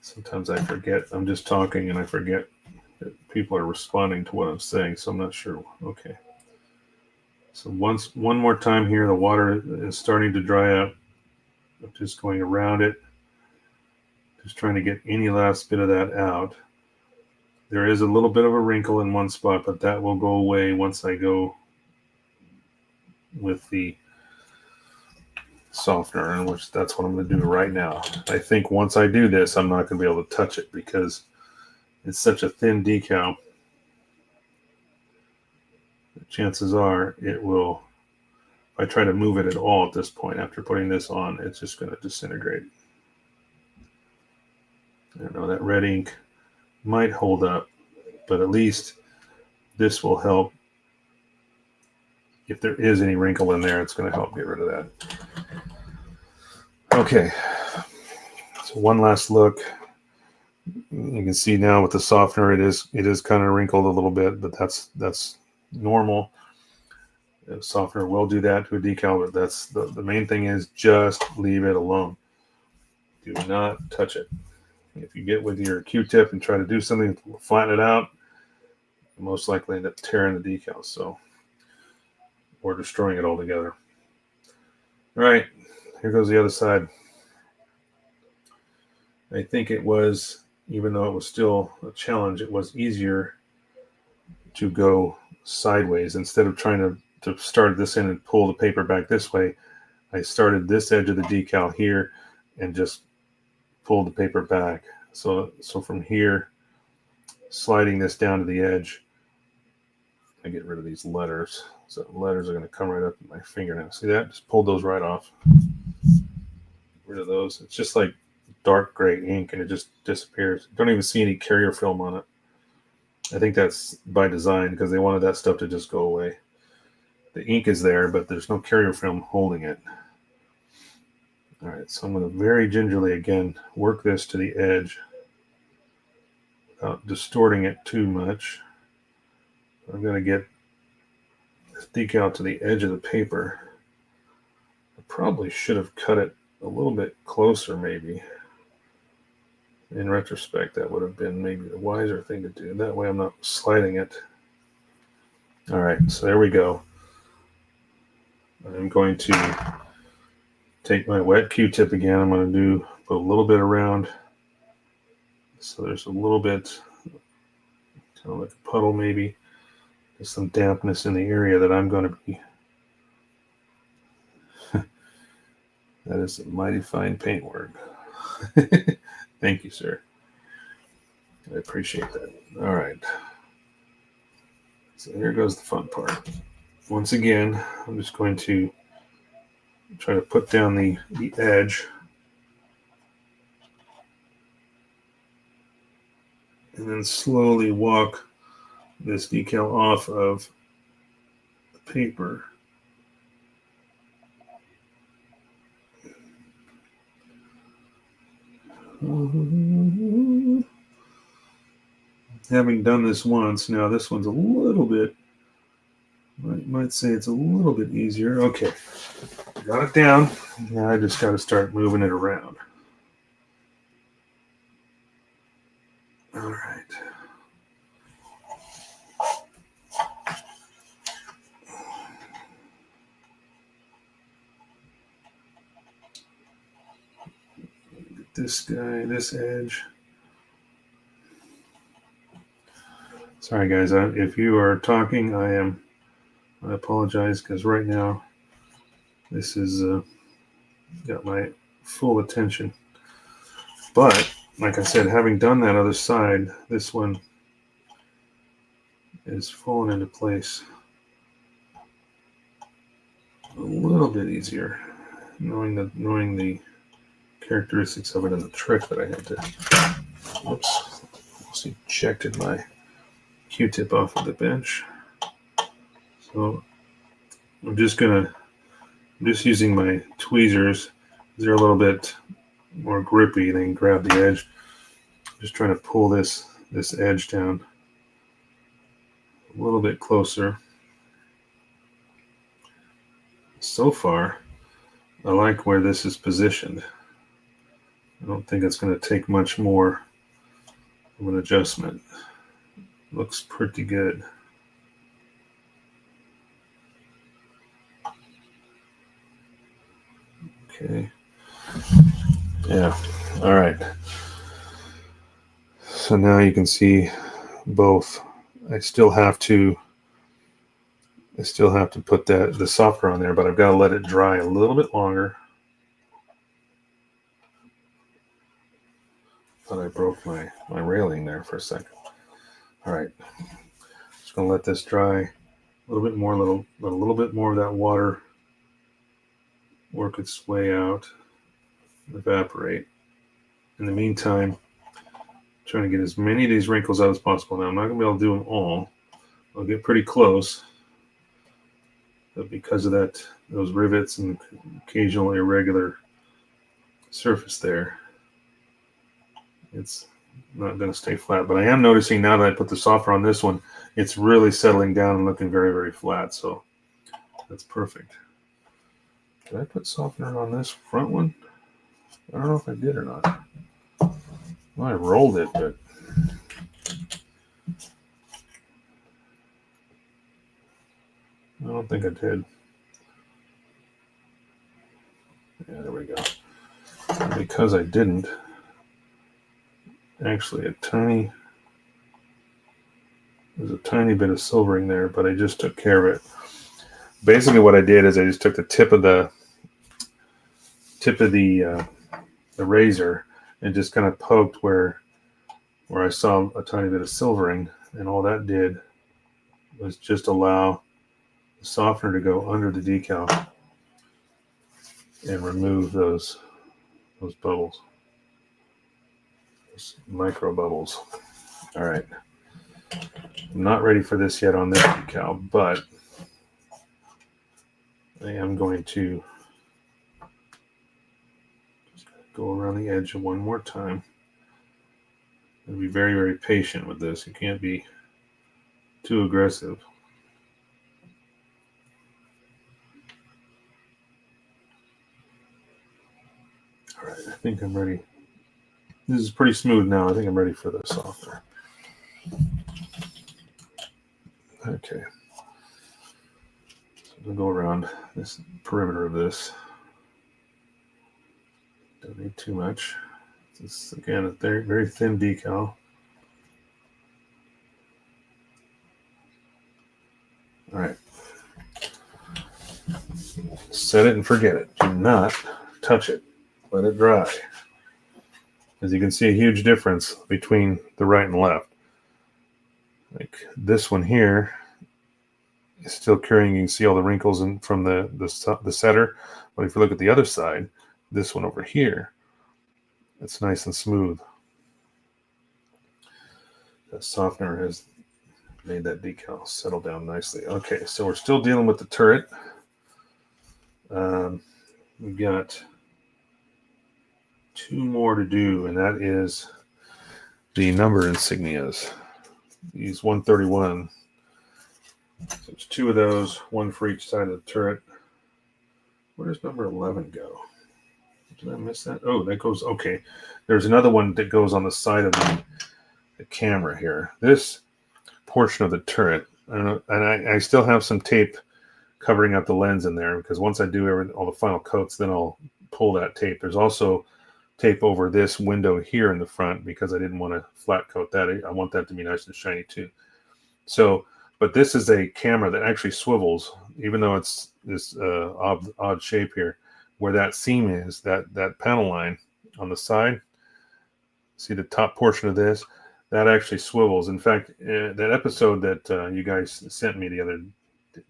Sometimes I forget. I'm just talking and I forget that people are responding to what I'm saying, so I'm not sure. Okay. So one more time here, the water is starting to dry up. I'm just going around it, just trying to get any last bit of that out. There is a little bit of a wrinkle in one spot, but that will go away once I go with the softener, and which that's what I'm going to do right now. I think once I do this, I'm not going to be able to touch it because it's such a thin decal. The chances are it will, if I try to move it at all at this point after putting this on, it's just going to disintegrate. I don't know, that red ink might hold up, but at least this will help. If there is any wrinkle in there, it's going to help get rid of that. Okay, so one last look. You can see now with the softener, it is kind of wrinkled a little bit, but that's normal. The softener will do that to a decal, but that's the main thing is just leave it alone. Do not touch it. If you get with your Q-tip and try to do something to flatten it out, you most likely end up tearing the decals, or destroying it altogether. All right, here goes the other side. I think it was, even though it was still a challenge, it was easier to go sideways. Instead of trying to start this in and pull the paper back this way, I started this edge of the decal here and just pulled the paper back. So from here, sliding this down to the edge, I get rid of these letters. So the letters are going to come right up in my fingernail. See that? Just pulled those right off. Get rid of those. It's just like dark gray ink, and it just disappears. Don't even see any carrier film on it. I think that's by design, because they wanted that stuff to just go away. The ink is there, but there's no carrier film holding it. All right, so I'm going to very gingerly again work this to the edge without distorting it too much. I'm going to get this decal to the edge of the paper. I probably should have cut it a little bit closer, maybe. In retrospect, that would have been maybe the wiser thing to do. That way I'm not sliding it. All right, so there we go. I'm going to take my wet Q-tip again. I'm going to put a little bit around. So there's a little bit, kind of like a puddle maybe. There's some dampness in the area that I'm going to be. That is a mighty fine paintwork. Thank you, sir. I appreciate that. All right. So here goes the fun part. Once again, I'm just going to try to put down the edge. And then slowly walk this decal off of the paper. Having done this once, now this one's a little bit, I might say it's a little bit easier. Okay, got it down. Now I just got to start moving it around. All right. Get this guy, this edge. Sorry, guys. If you are talking, I apologize because right now this is got my full attention. But like I said, having done that other side, this one is falling into place a little bit easier, knowing the characteristics of it and the trick that I had to. Oops, almost ejected my Q-tip off of the bench. So I'm just using my tweezers. They're a little bit more grippy. They can grab the edge. I'm just trying to pull this edge down a little bit closer. So far, I like where this is positioned. I don't think it's going to take much more of an adjustment. Looks pretty good. Okay. Yeah. All right. So now you can see both. I still have to put the softener on there, but I've got to let it dry a little bit longer. Thought I broke my railing there for a second. All right. Just going to let this dry a little bit more, let a little bit more of that water work its way out, evaporate. In the meantime, trying to get as many of these wrinkles out as possible. Now, I'm not going to be able to do them all. I'll get pretty close. But because of those rivets and occasional irregular surface there, it's not going to stay flat. But I am noticing now that I put the softener on this one, it's really settling down and looking very, very flat. So that's perfect. Did I put softener on this front one? I don't know if I did or not. Well, I rolled it, but I don't think I did. Yeah, there we go. And because I didn't, actually there's a tiny bit of silvering there, but I just took care of it. Basically what I did is I just took the tip of the razor and just kind of poked where I saw a tiny bit of silvering, and all that did was just allow the softener to go under the decal and remove those bubbles, those micro bubbles. All right. I'm not ready for this yet on this decal, but I am going to just go around the edge one more time. And be very, very patient with this. You can't be too aggressive. All right, I think I'm ready. This is pretty smooth now. I think I'm ready for the softener. Okay. So we'll go around this perimeter of this. Don't need too much. This is, again, a very, very thin decal. All right. Set it and forget it. Do not touch it. Let it dry. As you can see, a huge difference between the right and left. Like this one here is still curing. You can see all the wrinkles from the setter. But if you look at the other side, this one over here, it's nice and smooth. That softener has made that decal settle down nicely. Okay, so we're still dealing with the turret. We've got 2 more to do, and that is the number insignias. These 131. So there's 2 of those, 1 for each side of the turret. Where does number 11 go? Did I miss that? Oh, that goes, okay. There's another one that goes on the side of the camera here. This portion of the turret, I don't know, and I still have some tape covering up the lens in there, because once I do all the final coats, then I'll pull that tape. There's also tape over this window here in the front because I didn't want to flat coat that. I want that to be nice and shiny too. So, but this is a camera that actually swivels, even though it's this odd shape here, where that seam is, that panel line on the side. See the top portion of this? That actually swivels. In fact, that episode that you guys sent me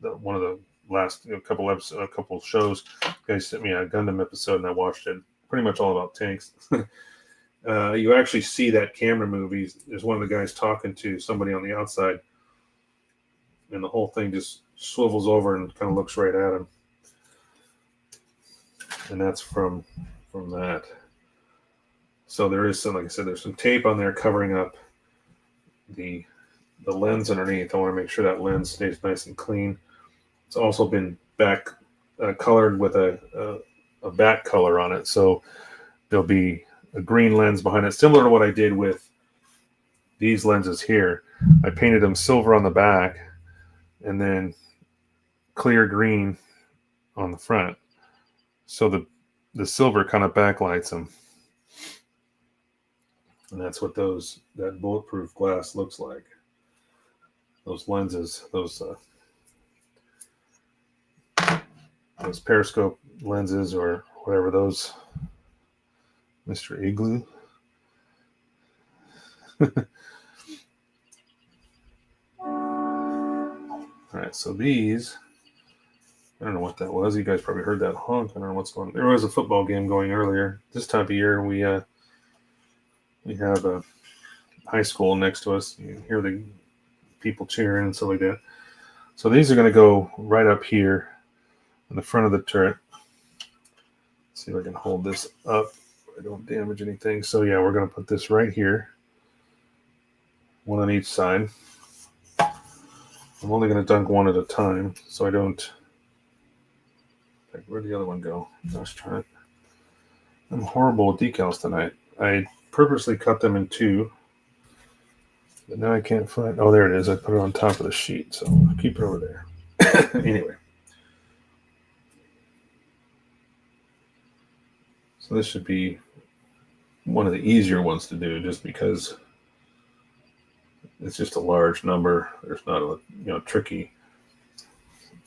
one of the last couple shows, you guys sent me a Gundam episode, and I watched it. Pretty much all about tanks. You actually see that camera movie. There's one of the guys talking to somebody on the outside, and the whole thing just swivels over and kind of looks right at him. And that's from that. So there is some, like I said, there's some tape on there covering up the lens underneath. I want to make sure that lens stays nice and clean. It's also been back colored with a back color on it, so there'll be a green lens behind it, similar to what I did with these lenses here. I painted them silver on the back and then clear green on the front, so the silver kind of backlights them, and that's what that bulletproof glass looks like. Those lenses, those periscope lenses, or whatever those, Mr. Igloo. All right, so these, I don't know what that was. You guys probably heard that honk. I don't know what's going on. There was a football game going earlier. This time of year, we have a high school next to us. You hear the people cheering and stuff like that. So these are going to go right up here in the front of the turret. Let's see if I can hold this up. I don't damage anything. So yeah, we're going to put this right here, one on each side. I'm only going to dunk one at a time, so I don't. Where'd the other one go? Let's try it. I'm horrible with decals tonight. I purposely cut them in 2, but now I can't find. Oh, there it is. I put it on top of the sheet, so I'll keep it over there. Anyway. So this should be one of the easier ones to do, just because it's just a large number. There's not a tricky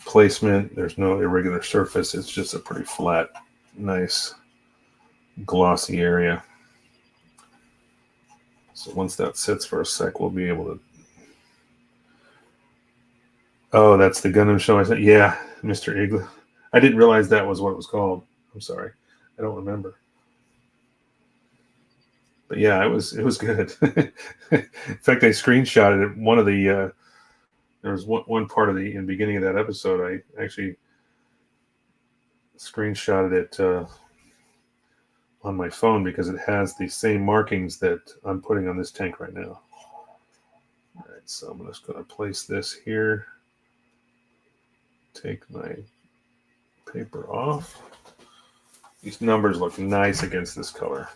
placement. There's no irregular surface. It's just a pretty flat, nice, glossy area. So once that sits for a sec, we'll be able to. Oh, that's the Gundam show I said. Yeah, Mr. Igloo. I didn't realize that was what it was called. I'm sorry. I don't remember. But yeah, it was good. In fact, I screenshotted it. One of the there was one part of in the beginning of that episode, I actually screenshotted it on my phone because it has the same markings that I'm putting on this tank right now. All right, so I'm just going to place this here. Take my paper off. These numbers look nice against this color.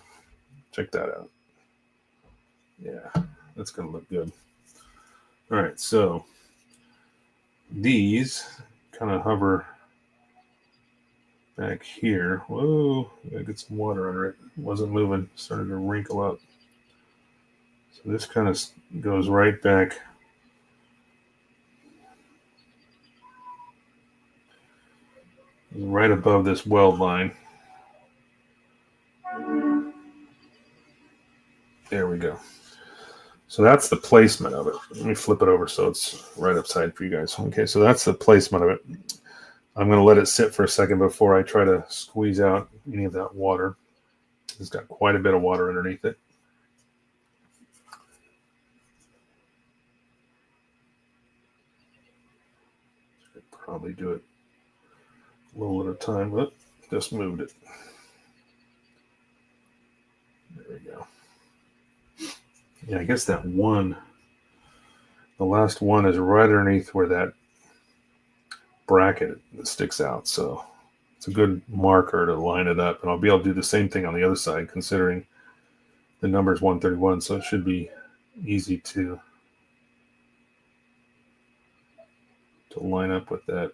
Check that out. Yeah, that's going to look good. All right, so these kind of hover back here. Whoa, gotta get some water under it. Wasn't moving, started to wrinkle up. So this kind of goes right back right above this weld line. There we go. So that's the placement of it. Let me flip it over so it's right upside for you guys. Okay, so that's the placement of it. I'm going to let it sit for a second before I try to squeeze out any of that water. It's got quite a bit of water underneath it. Probably do it a little at a time. But just moved it. There we go. Yeah, I guess that one, the last one is right underneath where that bracket that sticks out. So it's a good marker to line it up. And I'll be able to do the same thing on the other side, considering the number is 131. So it should be easy to line up with that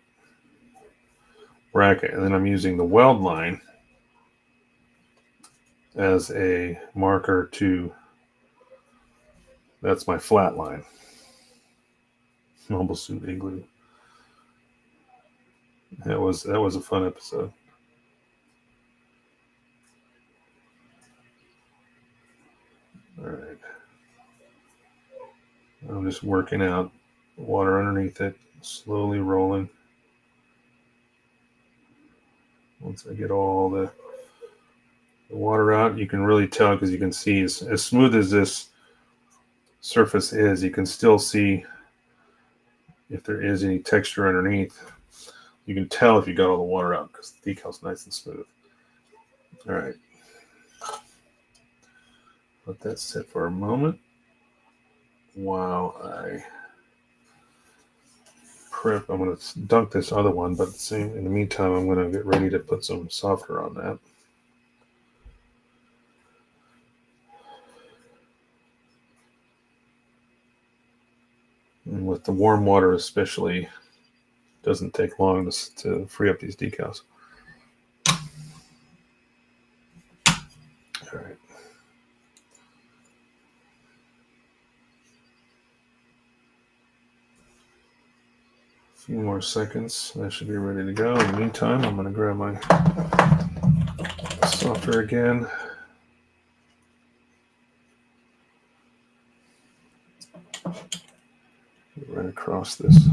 bracket. And then I'm using the weld line as a marker to, that's my flat line. Mobile Suit Igloo. That was a fun episode. All right. I'm just working out water underneath it, slowly rolling. Once I get all the water out, you can really tell, because you can see as smooth as this surface is, you can still see if there is any texture underneath. You can tell if you got all the water out because the decal's nice and smooth. All right. Let that sit for a moment while I prep. I'm going to dunk this other one, but in the meantime, I'm going to get ready to put some softener on that. And with the warm water especially, it doesn't take long to free up these decals. All right. A few more seconds. That should be ready to go. In the meantime, I'm going to grab my softener again. Right across this.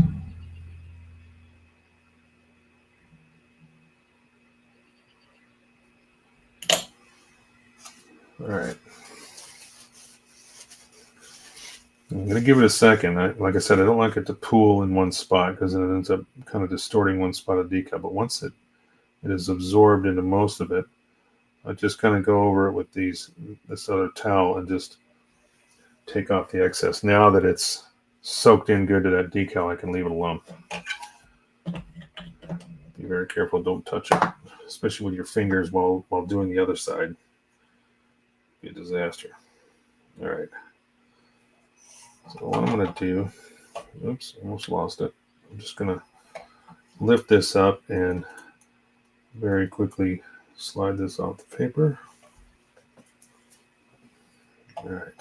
All right. I'm going to give it a second. Like I said, I don't like it to pool in one spot because then it ends up kind of distorting one spot of decal. But once it is absorbed into most of it, I just kind of go over it with this other towel and just take off the excess. Now that it's soaked in good to that decal, I can leave it alone. Be very careful. Don't touch it, especially with your fingers while doing the other side. Be a disaster. All right. So what I'm going to do, oops, almost lost it. I'm just going to lift this up and very quickly slide this off the paper. All right.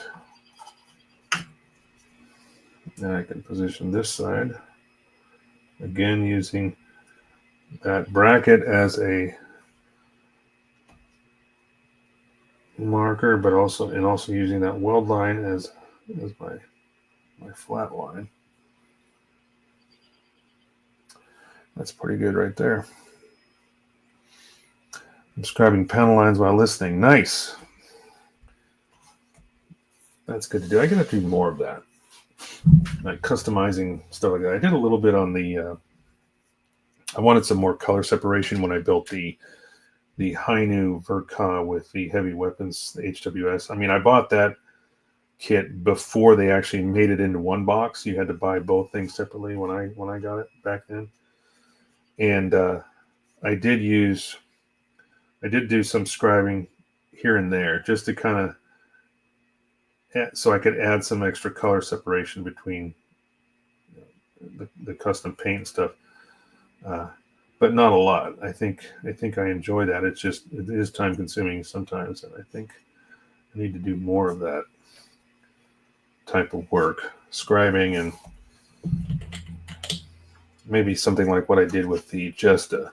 Now I can position this side. Again, using that bracket as a marker, but also using that weld line as my flat line. That's pretty good right there. I'm describing panel lines while listening. Nice. That's good to do. I gotta do more of that. Like customizing stuff like that. I did a little bit on the I wanted some more color separation when I built the Hainu Verka with the heavy weapons, the HWS. I mean, I bought that kit before they actually made it into one box. You had to buy both things separately when I got it back then. And I did do some scribing here and there just to kind of, so I could add some extra color separation between the custom paint and stuff. But not a lot. I think I enjoy that. It is time consuming sometimes, and I think I need to do more of that type of work, scribing, and maybe something like what I did with the Jesta,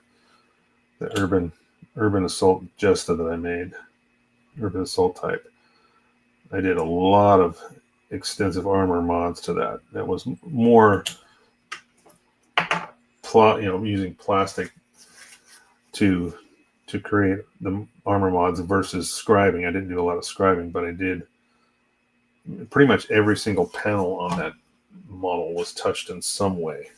the Urban Assault Jesta that I made, Urban Assault type. I did a lot of extensive armor mods to that. That was more using plastic to create the armor mods versus scribing. I didn't do a lot of scribing, but I did pretty much every single panel on that model was touched in some way.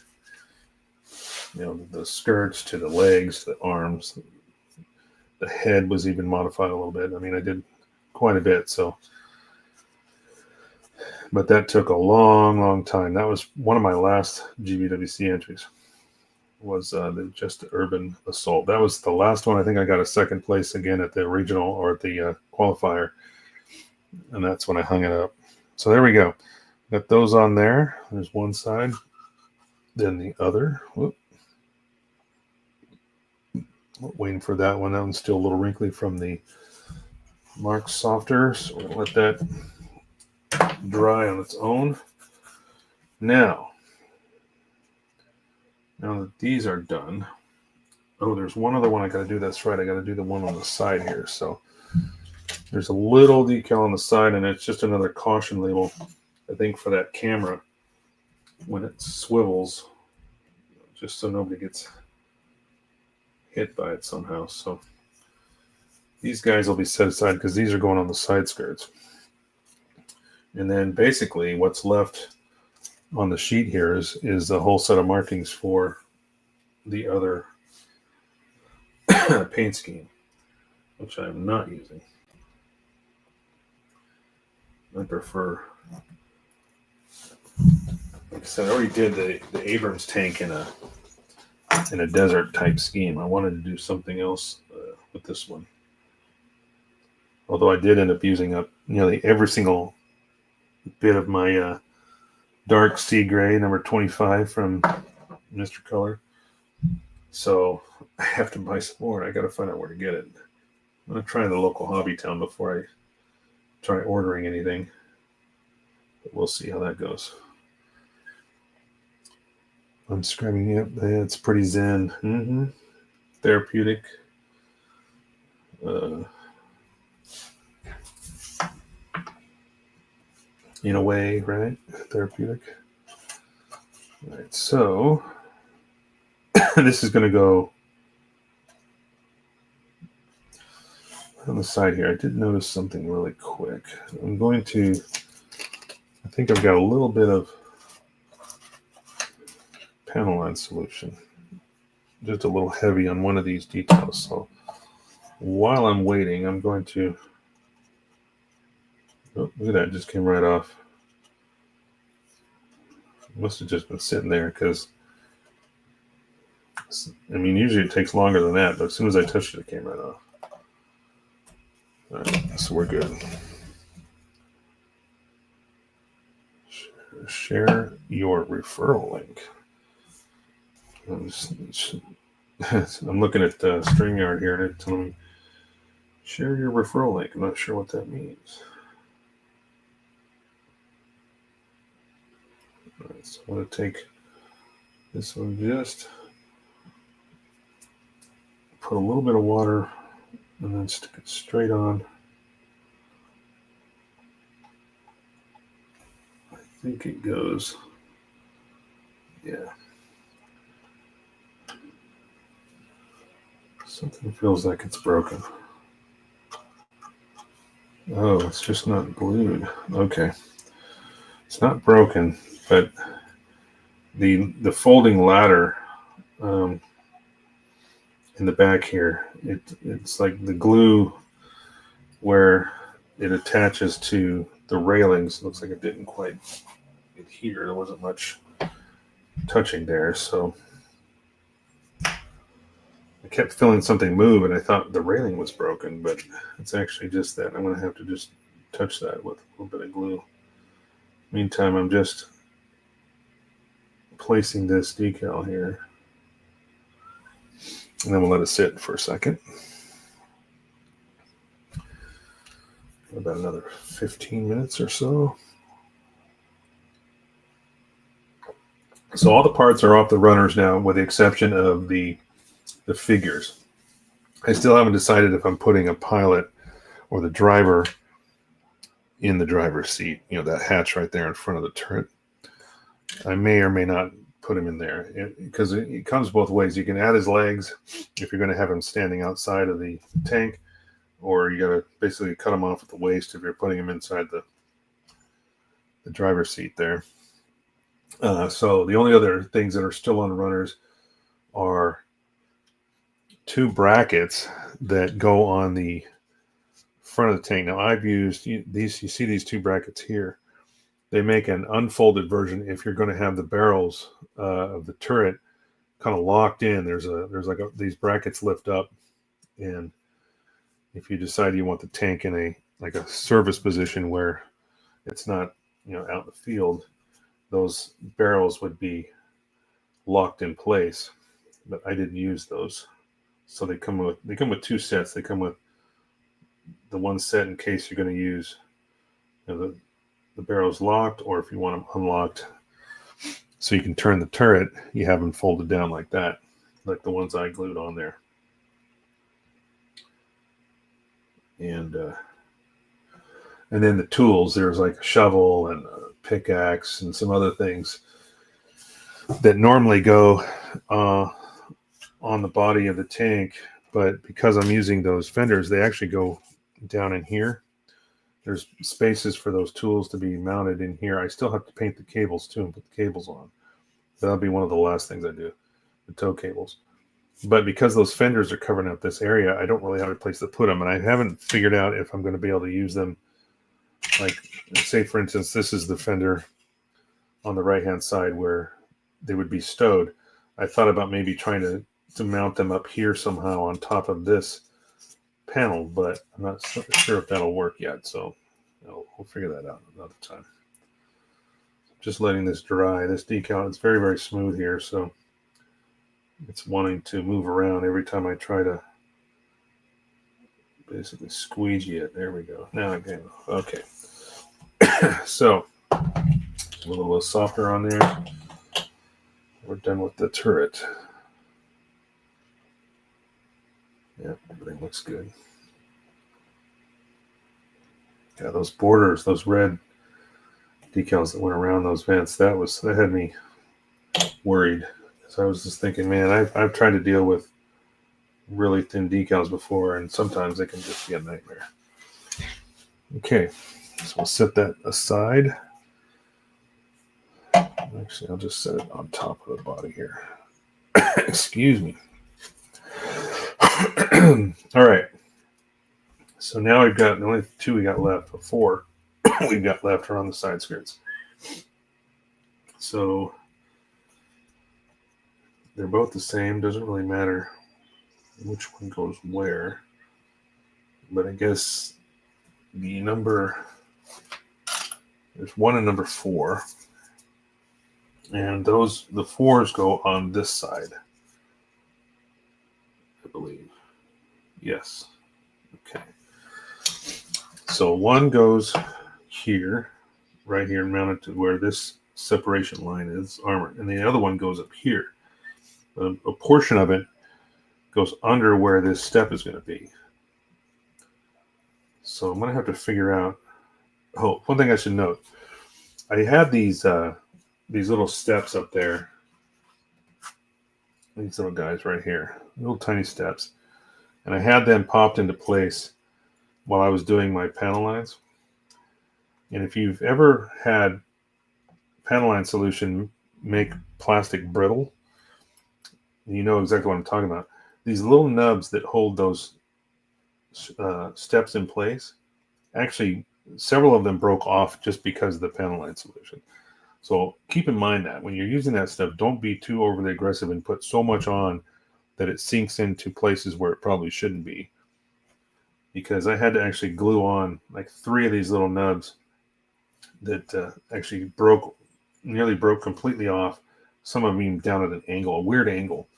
The skirts to the legs, the arms, the head was even modified a little bit. I mean, I did quite a bit. So, but that took a long, long time. That was one of my last GBWC entries. Was just the Urban Assault. That was the last one. I think I got a second place again at the regional or at the qualifier, and that's when I hung it up. So there we go. Got those on there. There's one side, then the other. Whoop. Waiting for that one. That one's still a little wrinkly from the Mark Softer, so we'll let that dry on its own. Now that these are done, there's one other one I got to do. That's right. I got to do the one on the side here. So there's a little decal on the side, and it's just another caution label, I think, for that camera when it swivels, just so nobody gets hit by it somehow. So these guys will be set aside because these are going on the side skirts. And then basically what's left on the sheet here is a whole set of markings for the other paint scheme, which I'm not using. I prefer, like I said, I already did the Abrams tank in a desert type scheme. I wanted to do something else with this one. Although I did end up using up nearly every single bit of my dark sea gray number 25 from Mr. Color. So I have to buy some more. I got to find out where to get it. I'm going to try the local hobby town before I try ordering anything. But we'll see how that goes. I'm scribing it. Yeah, it's pretty zen. Therapeutic. In a way, right? Therapeutic. All right, so this is going to go on the side here. I did notice something really quick. I think I've got a little bit of panel line solution. Just a little heavy on one of these details. So while I'm waiting, I'm going to, oh, look at that, it just came right off. Must have just been sitting there because, I mean, usually it takes longer than that, but as soon as I touched it, it came right off. All right, so we're good. Share your referral link. I'm looking at StreamYard here, and it's telling me share your referral link. I'm not sure what that means. All right, so I'm going to take this one, just put a little bit of water and then stick it straight on. I think it goes, yeah. Something feels like it's broken. Oh, it's just not glued. Okay. It's not broken, but the folding ladder in the back here, it's like the glue where it attaches to the railings, looks like it didn't quite adhere. There wasn't much touching there, so I kept feeling something move, and I thought the railing was broken, but it's actually just that. I'm going to have to just touch that with a little bit of glue. Meantime, I'm just placing this decal here, and then we'll let it sit for a second. About another 15 minutes or so. So all the parts are off the runners now, with the exception of the figures. I still haven't decided if I'm putting a pilot or the driver in the driver's seat, you know, that hatch right there in front of the turret. I may or may not put him in there, because it comes both ways. You can add his legs if you're going to have him standing outside of the tank, or you got to basically cut him off at the waist if you're putting him inside the driver's seat there. So the only other things that are still on runners are two brackets that go on the front of the tank. Now I've used these. You see these two brackets here. They make an unfolded version if you're going to have the barrels of the turret kind of locked in. There's like these brackets lift up, and if you decide you want the tank in a service position where it's not, you know, out in the field, those barrels would be locked in place. But I didn't use those, so they come with two sets. They come with the one set in case you're going to use, you know, the barrels locked, or if you want them unlocked, so you can turn the turret. You have them folded down like that, like the ones I glued on there. And then the tools, there's like a shovel and a pickaxe and some other things that normally go on the body of the tank, but because I'm using those fenders, they actually go down in here. There's spaces for those tools to be mounted in here. I still have to paint the cables too and put the cables on. That'll be one of the last things I do, the tow cables. But because those fenders are covering up this area, I don't really have a place to put them, and I haven't figured out if I'm going to be able to use them. Like, say for instance, this is the fender on the right-hand side where they would be stowed. I thought about maybe trying to mount them up here somehow on top of this panel, but I'm not sure if that'll work yet, so we'll figure that out another time. Just letting this dry. This decal, it's very, very smooth here, so it's wanting to move around every time I try to basically squeegee it. There we go. Now again, okay. So a little softer on there. We're done with the turret. Yeah, everything looks good. Yeah, those borders, those red decals that went around those vents, that had me worried. So I was just thinking, man, I've tried to deal with really thin decals before, and sometimes they can just be a nightmare. Okay, so we'll set that aside. Actually, I'll just set it on top of the body here. Excuse me. All right. So now we've got the only two we got left, or four we've got left are on the side skirts. So they're both the same. Doesn't really matter which one goes where. But I guess there's one in number 4. And the 4s go on this side, I believe. Yes. Okay. So one goes here, right here, mounted to where this separation line is, armor. And the other one goes up here. A portion of it goes under where this step is going to be. So I'm going to have to figure out. Oh, one thing I should note. I had these little steps up there. These little guys right here. Little tiny steps. And I had them popped into place while I was doing my panel lines. And if you've ever had panel line solution make plastic brittle, you know exactly what I'm talking about. These little nubs that hold those steps in place actually several of them broke off just because of the panel line solution. So keep in mind that when you're using that stuff, don't be too overly aggressive and put so much on that it sinks into places where it probably shouldn't be. Because I had to actually glue on like 3 of these little nubs that actually nearly broke completely off. Some of them even down at an angle, a weird angle,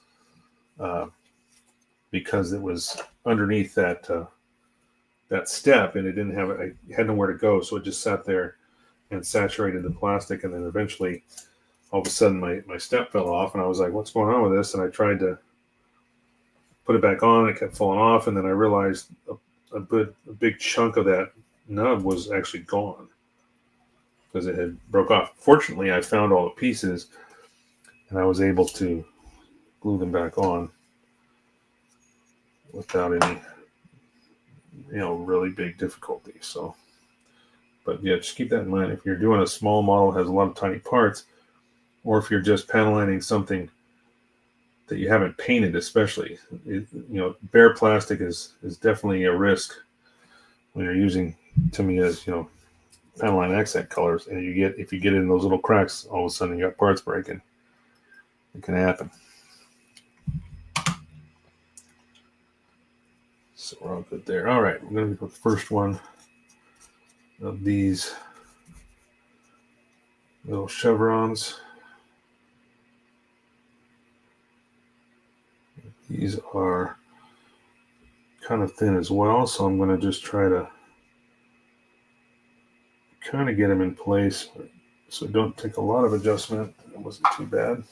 because it was underneath that step, and it didn't have it. I had nowhere to go, so it just sat there and saturated the plastic, and then eventually, all of a sudden, my step fell off, and I was like, "What's going on with this?" And I tried to put it back on, it kept falling off, and then I realized a big chunk of that nub was actually gone because it had broke off. Fortunately, I found all the pieces, and I was able to glue them back on without any, really big difficulty. So, but yeah, just keep that in mind. If you're doing a small model that has a lot of tiny parts, or if you're just panel lining something that you haven't painted, especially, bare plastic is definitely a risk when you're using, to me, as panel line accent colors, and if you get in those little cracks, all of a sudden you got parts breaking. It can happen. So we're all good there. All right, we're going to put the first one of these little chevrons. These are kind of thin as well, so I'm going to just try to kind of get them in place, so don't take a lot of adjustment. It wasn't too bad.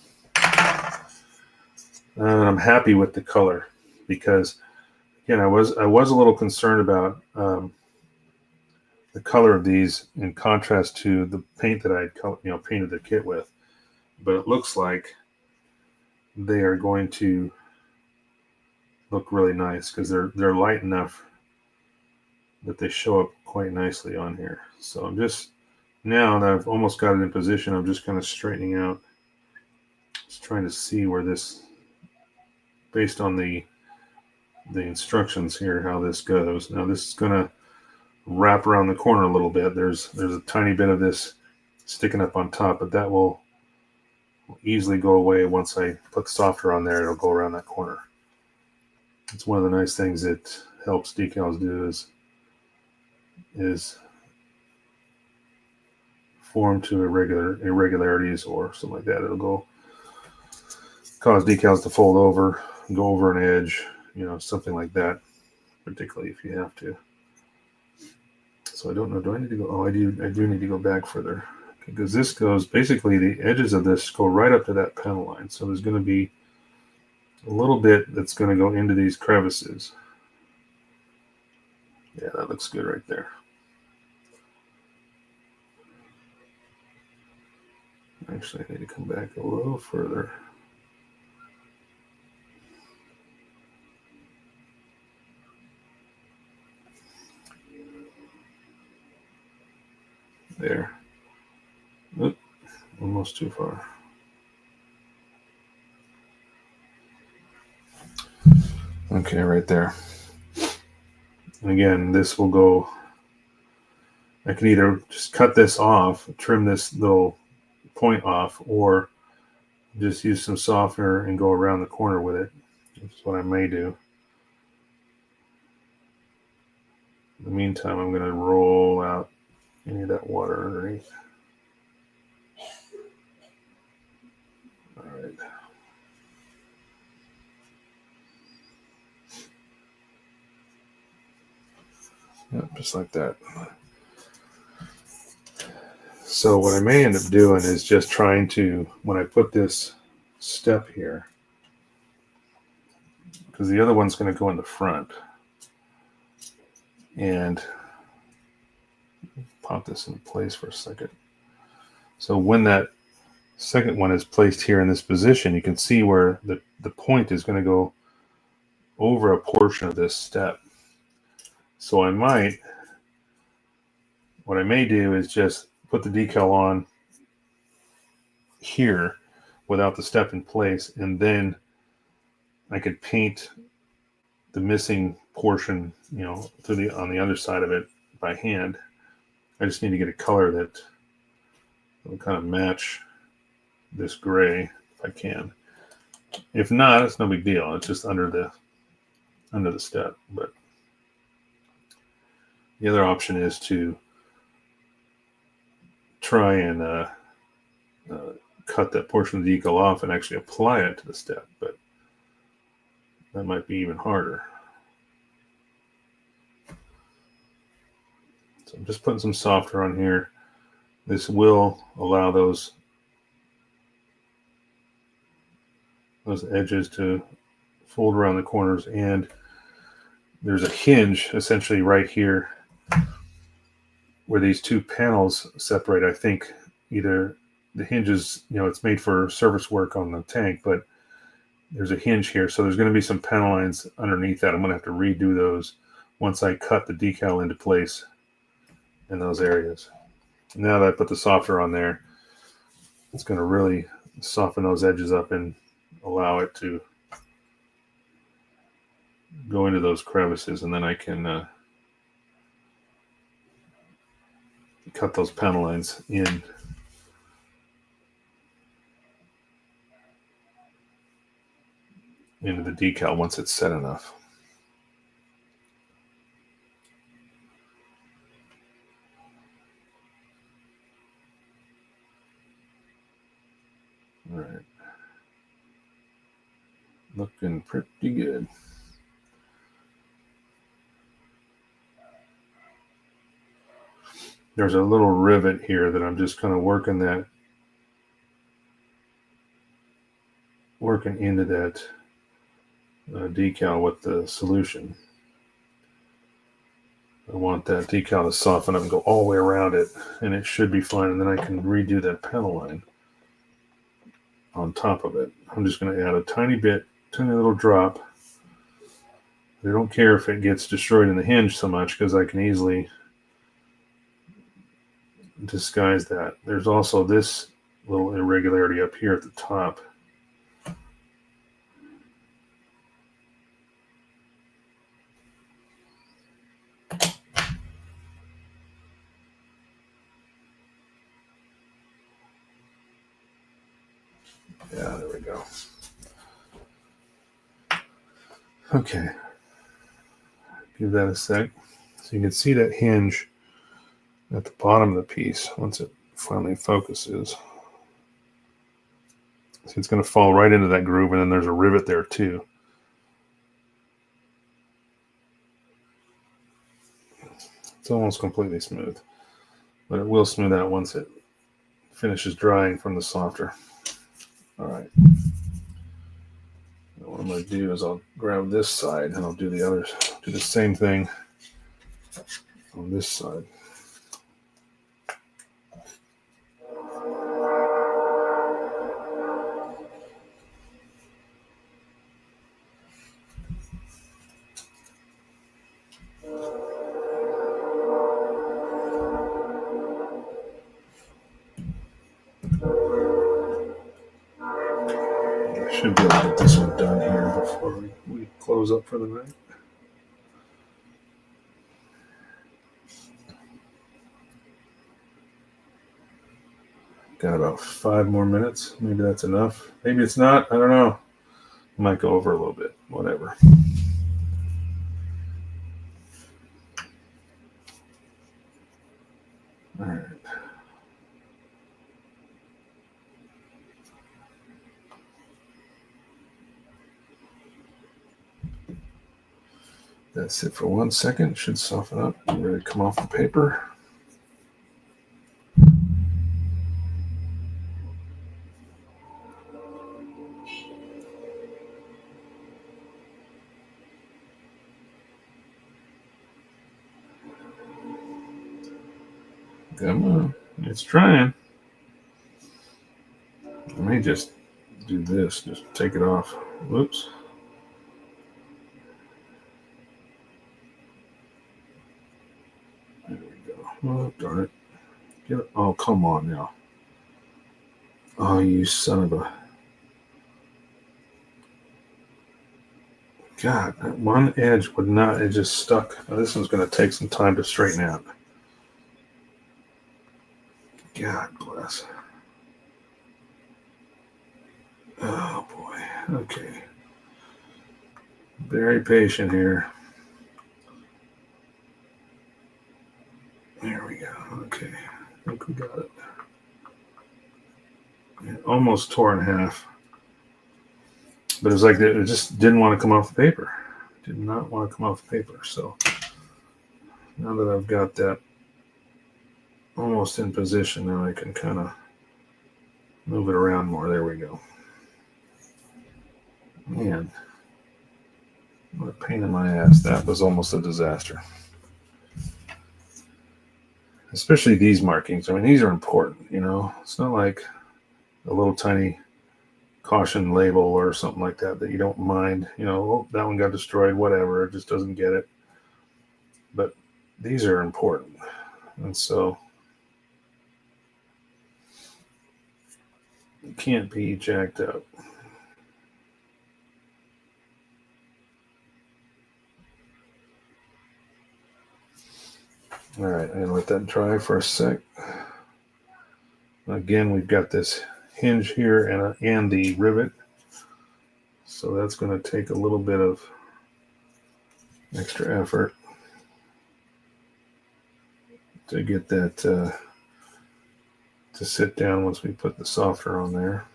And I'm happy with the color because, again, I was a little concerned about the color of these in contrast to the paint that I had painted the kit with, but it looks like they are going to look really nice because they're light enough that they show up quite nicely on here. So I'm just, now that I've almost got it in position, I'm just kind of straightening out, just trying to see where this, based on the instructions here, how this goes. Now this is going to wrap around the corner a little bit. There's a tiny bit of this sticking up on top, but that will easily go away once I put softer on there. It'll go around that corner. It's one of the nice things that helps decals do is form to irregularities or something like that. It'll cause decals to fold over, go over an edge, something like that, particularly if you have to. So I don't know, do I need to go? Oh, I do need to go back further, because this goes, basically the edges of this go right up to that panel line. So there's going to be a little bit that's going to go into these crevices. Yeah, that looks good right there. Actually, I need to come back a little further. There. Oop, almost too far. Okay, right there. And again, this will go, I can either just cut this off, trim this little point off, or just use some softener and go around the corner with it. That's what I may do. In the meantime, I'm going to roll out any of that water underneath. All right. Yep, just like that. So what I may end up doing is just trying to, when I put this step here, because the other one's going to go in the front, and pop this in place for a second. So when that second one is placed here in this position, you can see where the point is going to go over a portion of this step. So what I may do is just put the decal on here without the step in place, and then I could paint the missing portion, on the other side of it by hand, I just need to get a color that will kind of match this gray if I can. If not, it's no big deal. It's just under the step. But the other option is to try and cut that portion of the decal off and actually apply it to the step, but that might be even harder. So I'm just putting some softer on here. This will allow those edges to fold around the corners, and there's a hinge essentially right here where these two panels separate. I think either the hinges, it's made for surface work on the tank, but there's a hinge here, so there's going to be some panel lines underneath that. I'm going to have to redo those once I cut the decal into place in those areas. Now that I put the softer on there, it's going to really soften those edges up and allow it to go into those crevices, and then I can cut those panel lines in. Into the decal once it's set enough. All right. Looking pretty good. There's a little rivet here that I'm just kind of working into that decal with the solution. I want that decal to soften up and go all the way around it, and it should be fine. And then I can redo that panel line on top of it. I'm just going to add a tiny little drop. I don't care if it gets destroyed in the hinge so much, because I can easily disguise that. There's also this little irregularity up here at the top. Yeah, there we go. Okay. Give that a sec. So you can see that hinge at the bottom of the piece once it finally focuses. So it's going to fall right into that groove, and then there's a rivet there too. It's almost completely smooth, but it will smooth out once it finishes drying from the softer. All right. Now what I'm going to do is I'll grab this side and I'll do the same thing on this side. Should be able to get this one done here before we close up for the night. Got about 5 more minutes. Maybe that's enough. Maybe it's not. I don't know. Might go over a little bit. Whatever. All right. That's it for 1 second. It should soften up and ready to come off the paper. Come on. It's trying. I may just do this. Just take it off. Whoops. There we go. Oh, darn it. Get it. Oh, come on now. Oh, you son of a... God, that one edge would not... It just stuck. Now, this one's going to take some time to straighten out. God bless. Oh boy. Okay. Very patient here. There we go. Okay. I think we got it. It almost tore in half. But it was like it just didn't want to come off the paper. Did not want to come off the paper. So now that I've got that almost in position, now I can kind of move it around more. There we go. Man, what a pain in my ass. That was almost a disaster. Especially these markings. I mean, these are important, you know. It's not like a little tiny caution label or something like that you don't mind. You know, oh, that one got destroyed, whatever. It just doesn't get it. But these are important. And so it can't be jacked up. All right, I'm going to let that dry for a sec. Again, we've got this hinge here and the rivet. So that's going to take a little bit of extra effort to get that to sit down once we put the softener on there.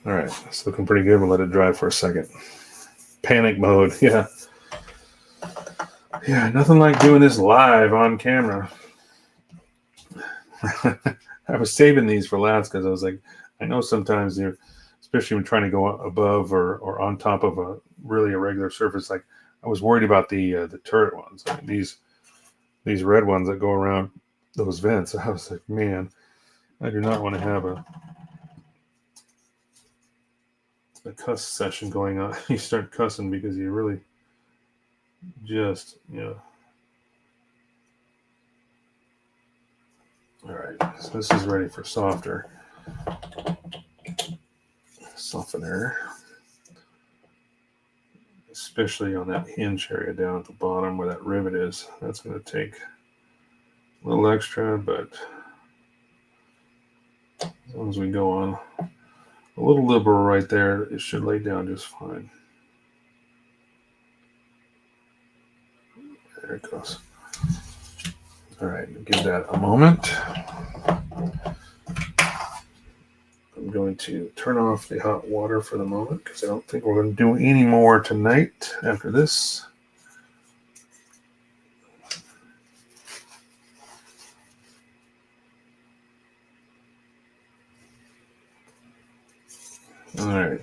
All right, it's looking pretty good. We'll let it dry for a second. Panic mode, yeah. Yeah, nothing like doing this live on camera. I was saving these for last because I was like, I know sometimes you're, especially when trying to go above or on top of a really irregular surface. Like I was worried about the turret ones. I mean, these red ones that go around those vents. I was like, man, I do not want to have a cuss session going on. You start cussing because you really just, you know. All right, so this is ready for softener. Especially on that hinge area down at the bottom where that rivet is. That's going to take a little extra, but as long as we go on a little liberal right there, it should lay down just fine. There it goes. All right, give that a moment. I'm going to turn off the hot water for the moment because I don't think we're going to do any more tonight after this. All right.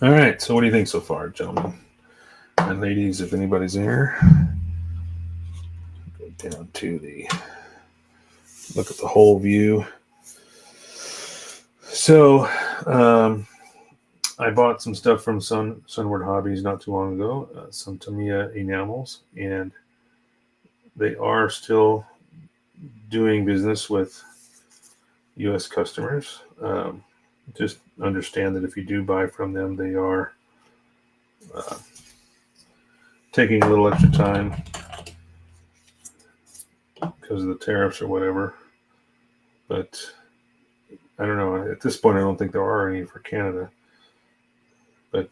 All right, so what do you think so far, gentlemen and ladies, if anybody's in here? Go down to the look at the whole view. So I bought some stuff from Sunward Hobbies not too long ago, some Tamiya enamels, and they are still doing business with U.S. customers. Just understand that if you do buy from them, they are taking a little extra time because of the tariffs or whatever. But I don't know. At this point, I don't think there are any for Canada. But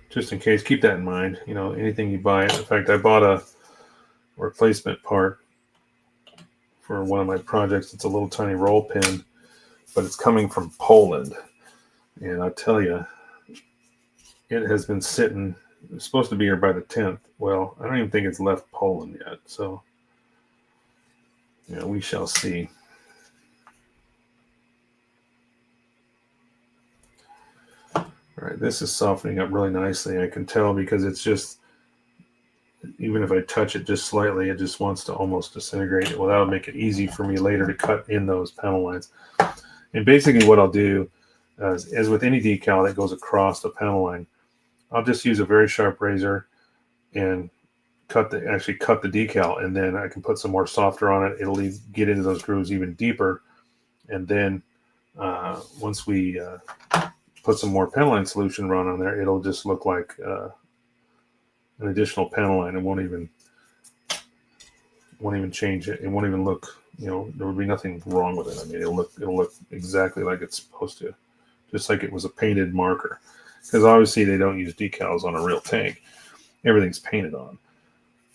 just in case, keep that in mind. You know, anything you buy. In fact, I bought a replacement part for one of my projects. It's a little tiny roll pin, but it's coming from Poland. And I tell you, it has been sitting. It's supposed to be here by the 10th. Well, I don't even think it's left Poland yet. So, you know, we shall see. All right, this is softening up really nicely. I can tell because it's just, even if I touch it just slightly, it just wants to almost disintegrate. Well, that'll make it easy for me later to cut in those panel lines. And basically what I'll do, as with any decal that goes across the panel line, I'll just use a very sharp razor and cut the decal, and then I can put some more softener on it. It'll get into those grooves even deeper, and then once we put some more panel line solution run on there, it'll just look like an additional panel line. It won't even change it. It won't even look, there would be nothing wrong with it. I mean, it'll look exactly like it's supposed to, just like it was a painted marker. Because obviously they don't use decals on a real tank. Everything's painted on.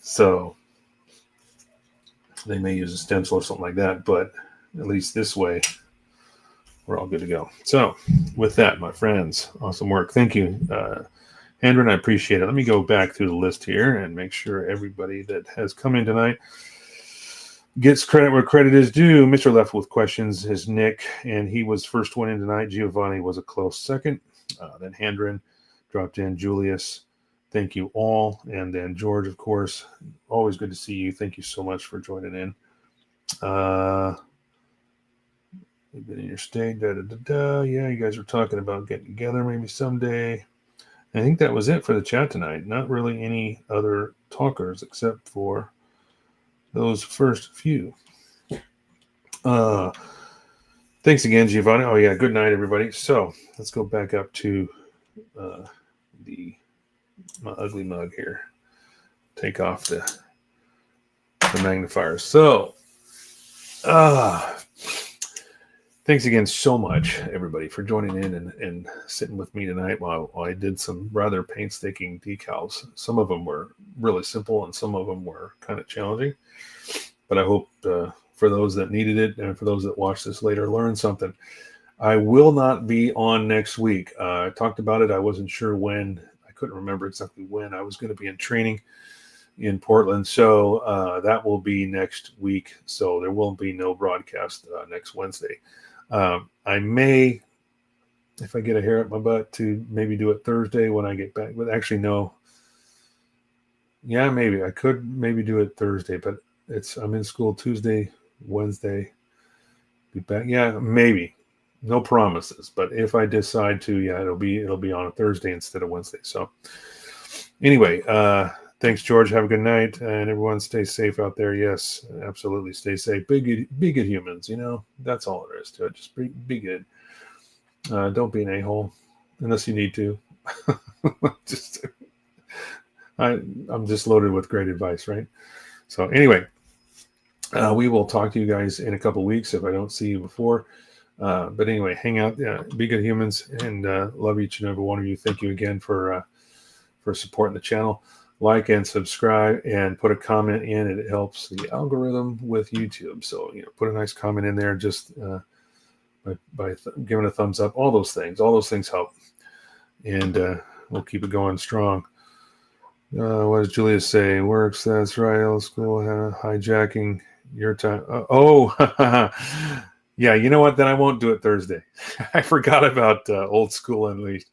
So they may use a stencil or something like that, but at least this way, we're all good to go. So with that, my friends, awesome work. Thank you, Andrew, I appreciate it. Let me go back through the list here and make sure everybody that has come in tonight gets credit where credit is due. Mr. Left with questions is Nick, and he was first one in tonight. Giovanni was a close second. Then Handren dropped in. Julius, thank you all. And then George, of course, always good to see you. Thank you so much for joining in. You've been in your state. Yeah, you guys were talking about getting together maybe someday. I think that was it for the chat tonight. Not really any other talkers except for those first few. Thanks again, Giovanni. Oh, yeah. Good night, everybody. So let's go back up to my ugly mug here. Take off the magnifier. So, thanks again so much, everybody, for joining in and sitting with me tonight while I did some rather painstaking decals. Some of them were really simple and some of them were kind of challenging. But I hope for those that needed it and for those that watch this later, learn something. I will not be on next week. I talked about it. I wasn't sure when. I couldn't remember exactly when. I was going to be in training in Portland. So that will be next week. So there will be no broadcast next Wednesday. I may, if I get a hair up my butt, to maybe do it Thursday when I get back. But actually, no. Yeah, maybe. I could maybe do it Thursday, but I'm in school Tuesday, Wednesday. Be back. Yeah, maybe. No promises. But if I decide to, yeah, it'll be on a Thursday instead of Wednesday. So anyway, thanks, George. Have a good night. And everyone stay safe out there. Yes, absolutely. Stay safe. Be good humans, That's all there is to it. Just be good. Don't be an a-hole unless you need to. I'm just loaded with great advice, right? So anyway, we will talk to you guys in a couple of weeks if I don't see you before. But anyway, hang out. Be good humans and love each and every one of you. Thank you again for supporting the channel. Like and subscribe and put a comment in. It helps the algorithm with YouTube. So, put a nice comment in there just by giving a thumbs up. All those things help. And we'll keep it going strong. What does Julius say? Works. That's right. Old school hijacking your time. Yeah, you know what? Then I won't do it Thursday. I forgot about Old School Unleashed.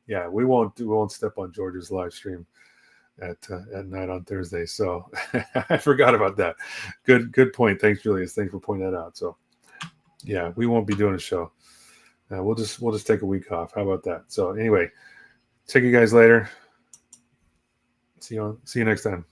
Yeah, we won't step on George's live stream at night on Thursday. So I forgot about that. Good point. Thanks, Julius. Thanks for pointing that out. So yeah, we won't be doing a show. We'll just take a week off. How about that? So anyway, check you guys later. See you next time.